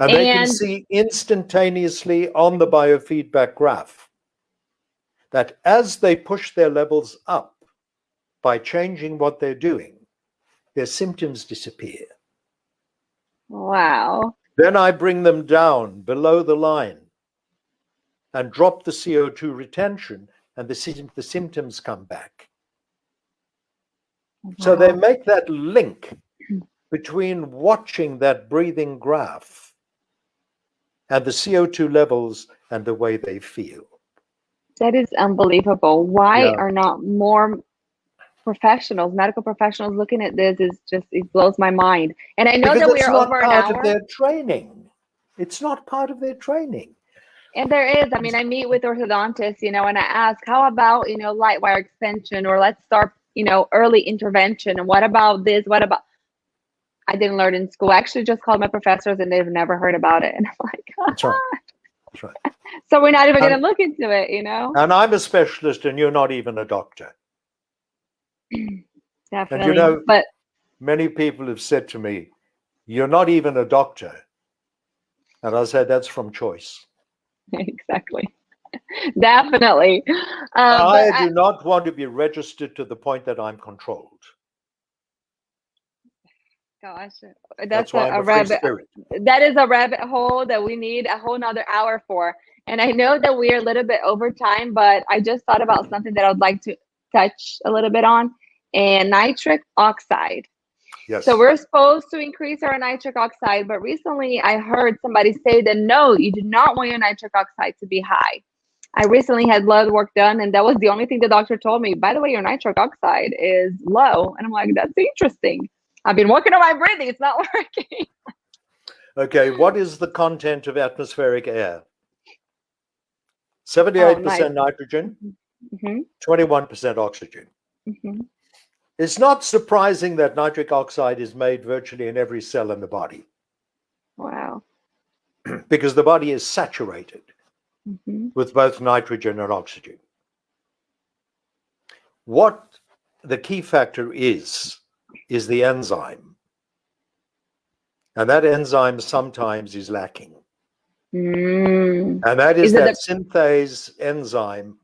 And they can see instantaneously on the biofeedback graph that as they push their levels up by changing what they're doing, their symptoms disappear. Wow. Then I bring them down below the line and drop the CO2 retention, and the symptoms come back. Wow. So they make that link between watching that breathing graph and the CO2 levels and the way they feel. That is unbelievable. Why are not more professionals, medical professionals, looking at this? Is just, it blows my mind. And I know because that we are over an hour. It's not part of their training. It's not part of their training. And there is, I mean, I meet with orthodontists, and I ask, how about, light wire extension, or let's start, early intervention. And what about this? What about, I didn't learn in school. I actually just called my professors and they've never heard about it. And I'm like, That's right. That's right. So we're not even going to look into it, And I'm a specialist and you're not even a doctor. Definitely. And but many people have said to me, you're not even a doctor. And I said, that's from choice. Exactly. Definitely. I do not want to be registered to the point that I'm controlled. gosh, That's why I'm a a free rabbit. spirit. That is a rabbit hole that we need a whole nother hour for. And I know that we're a little bit over time, but I just thought about something that I would like to touch a little bit on, and nitric oxide. Yes. So we're supposed to increase our nitric oxide, but recently I heard somebody say that no, you do not want your nitric oxide to be high. I recently had blood work done, and that was the only thing the doctor told me. By the way, your nitric oxide is low. And I'm like, that's interesting. I've been working on my breathing. It's not working. Okay, what is the content of atmospheric air? 78% nitrogen, 21% oxygen. It's not surprising that nitric oxide is made virtually in every cell in the body. Wow. Because the body is saturated with both nitrogen and oxygen. What the key factor is the enzyme. And that enzyme sometimes is lacking. And that is that synthase enzyme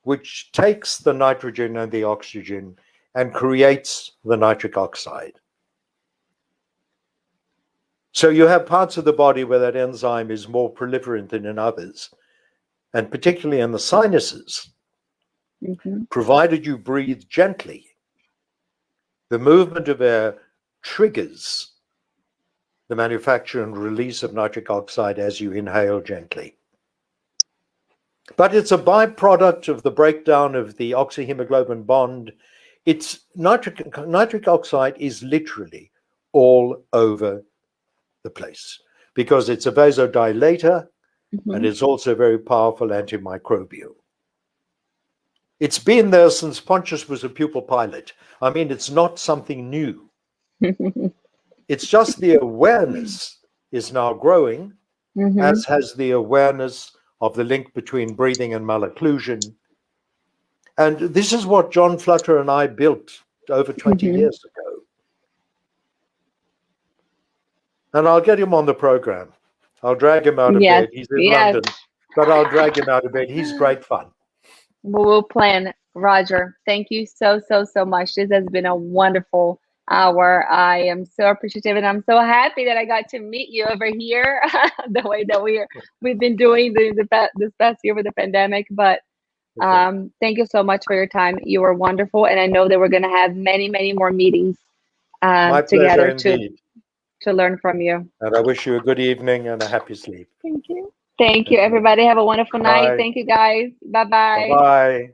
which takes the nitrogen and the oxygen and creates the nitric oxide. So you have parts of the body where that enzyme is more proliferant than in others, and particularly in the sinuses, provided you breathe gently, the movement of air triggers the manufacture and release of nitric oxide as you inhale gently. But it's a byproduct of the breakdown of the oxyhemoglobin bond. It's nitric oxide is literally all over the place because it's a vasodilator and it's also very powerful antimicrobial. It's been there since Pontius was a pupil pilot. I mean, it's not something new. It's just the awareness is now growing, as has the awareness of the link between breathing and malocclusion. And this is what John Flutter and I built over 20 years ago. And I'll get him on the program. I'll drag him out of bed. He's in London, but I'll drag him out of bed. He's great fun. We'll plan. Roger, thank you so much. This has been a wonderful hour. I am so appreciative, and I'm so happy that I got to meet you over here the way that we've been doing this past year with the pandemic. But thank you so much for your time. You were wonderful, and I know that we're going to have many more meetings together to learn from you. And I wish you a good evening and a happy sleep. Thank you. Thank you, everybody. Have a wonderful night. Thank you, guys. Bye-bye. Bye-bye.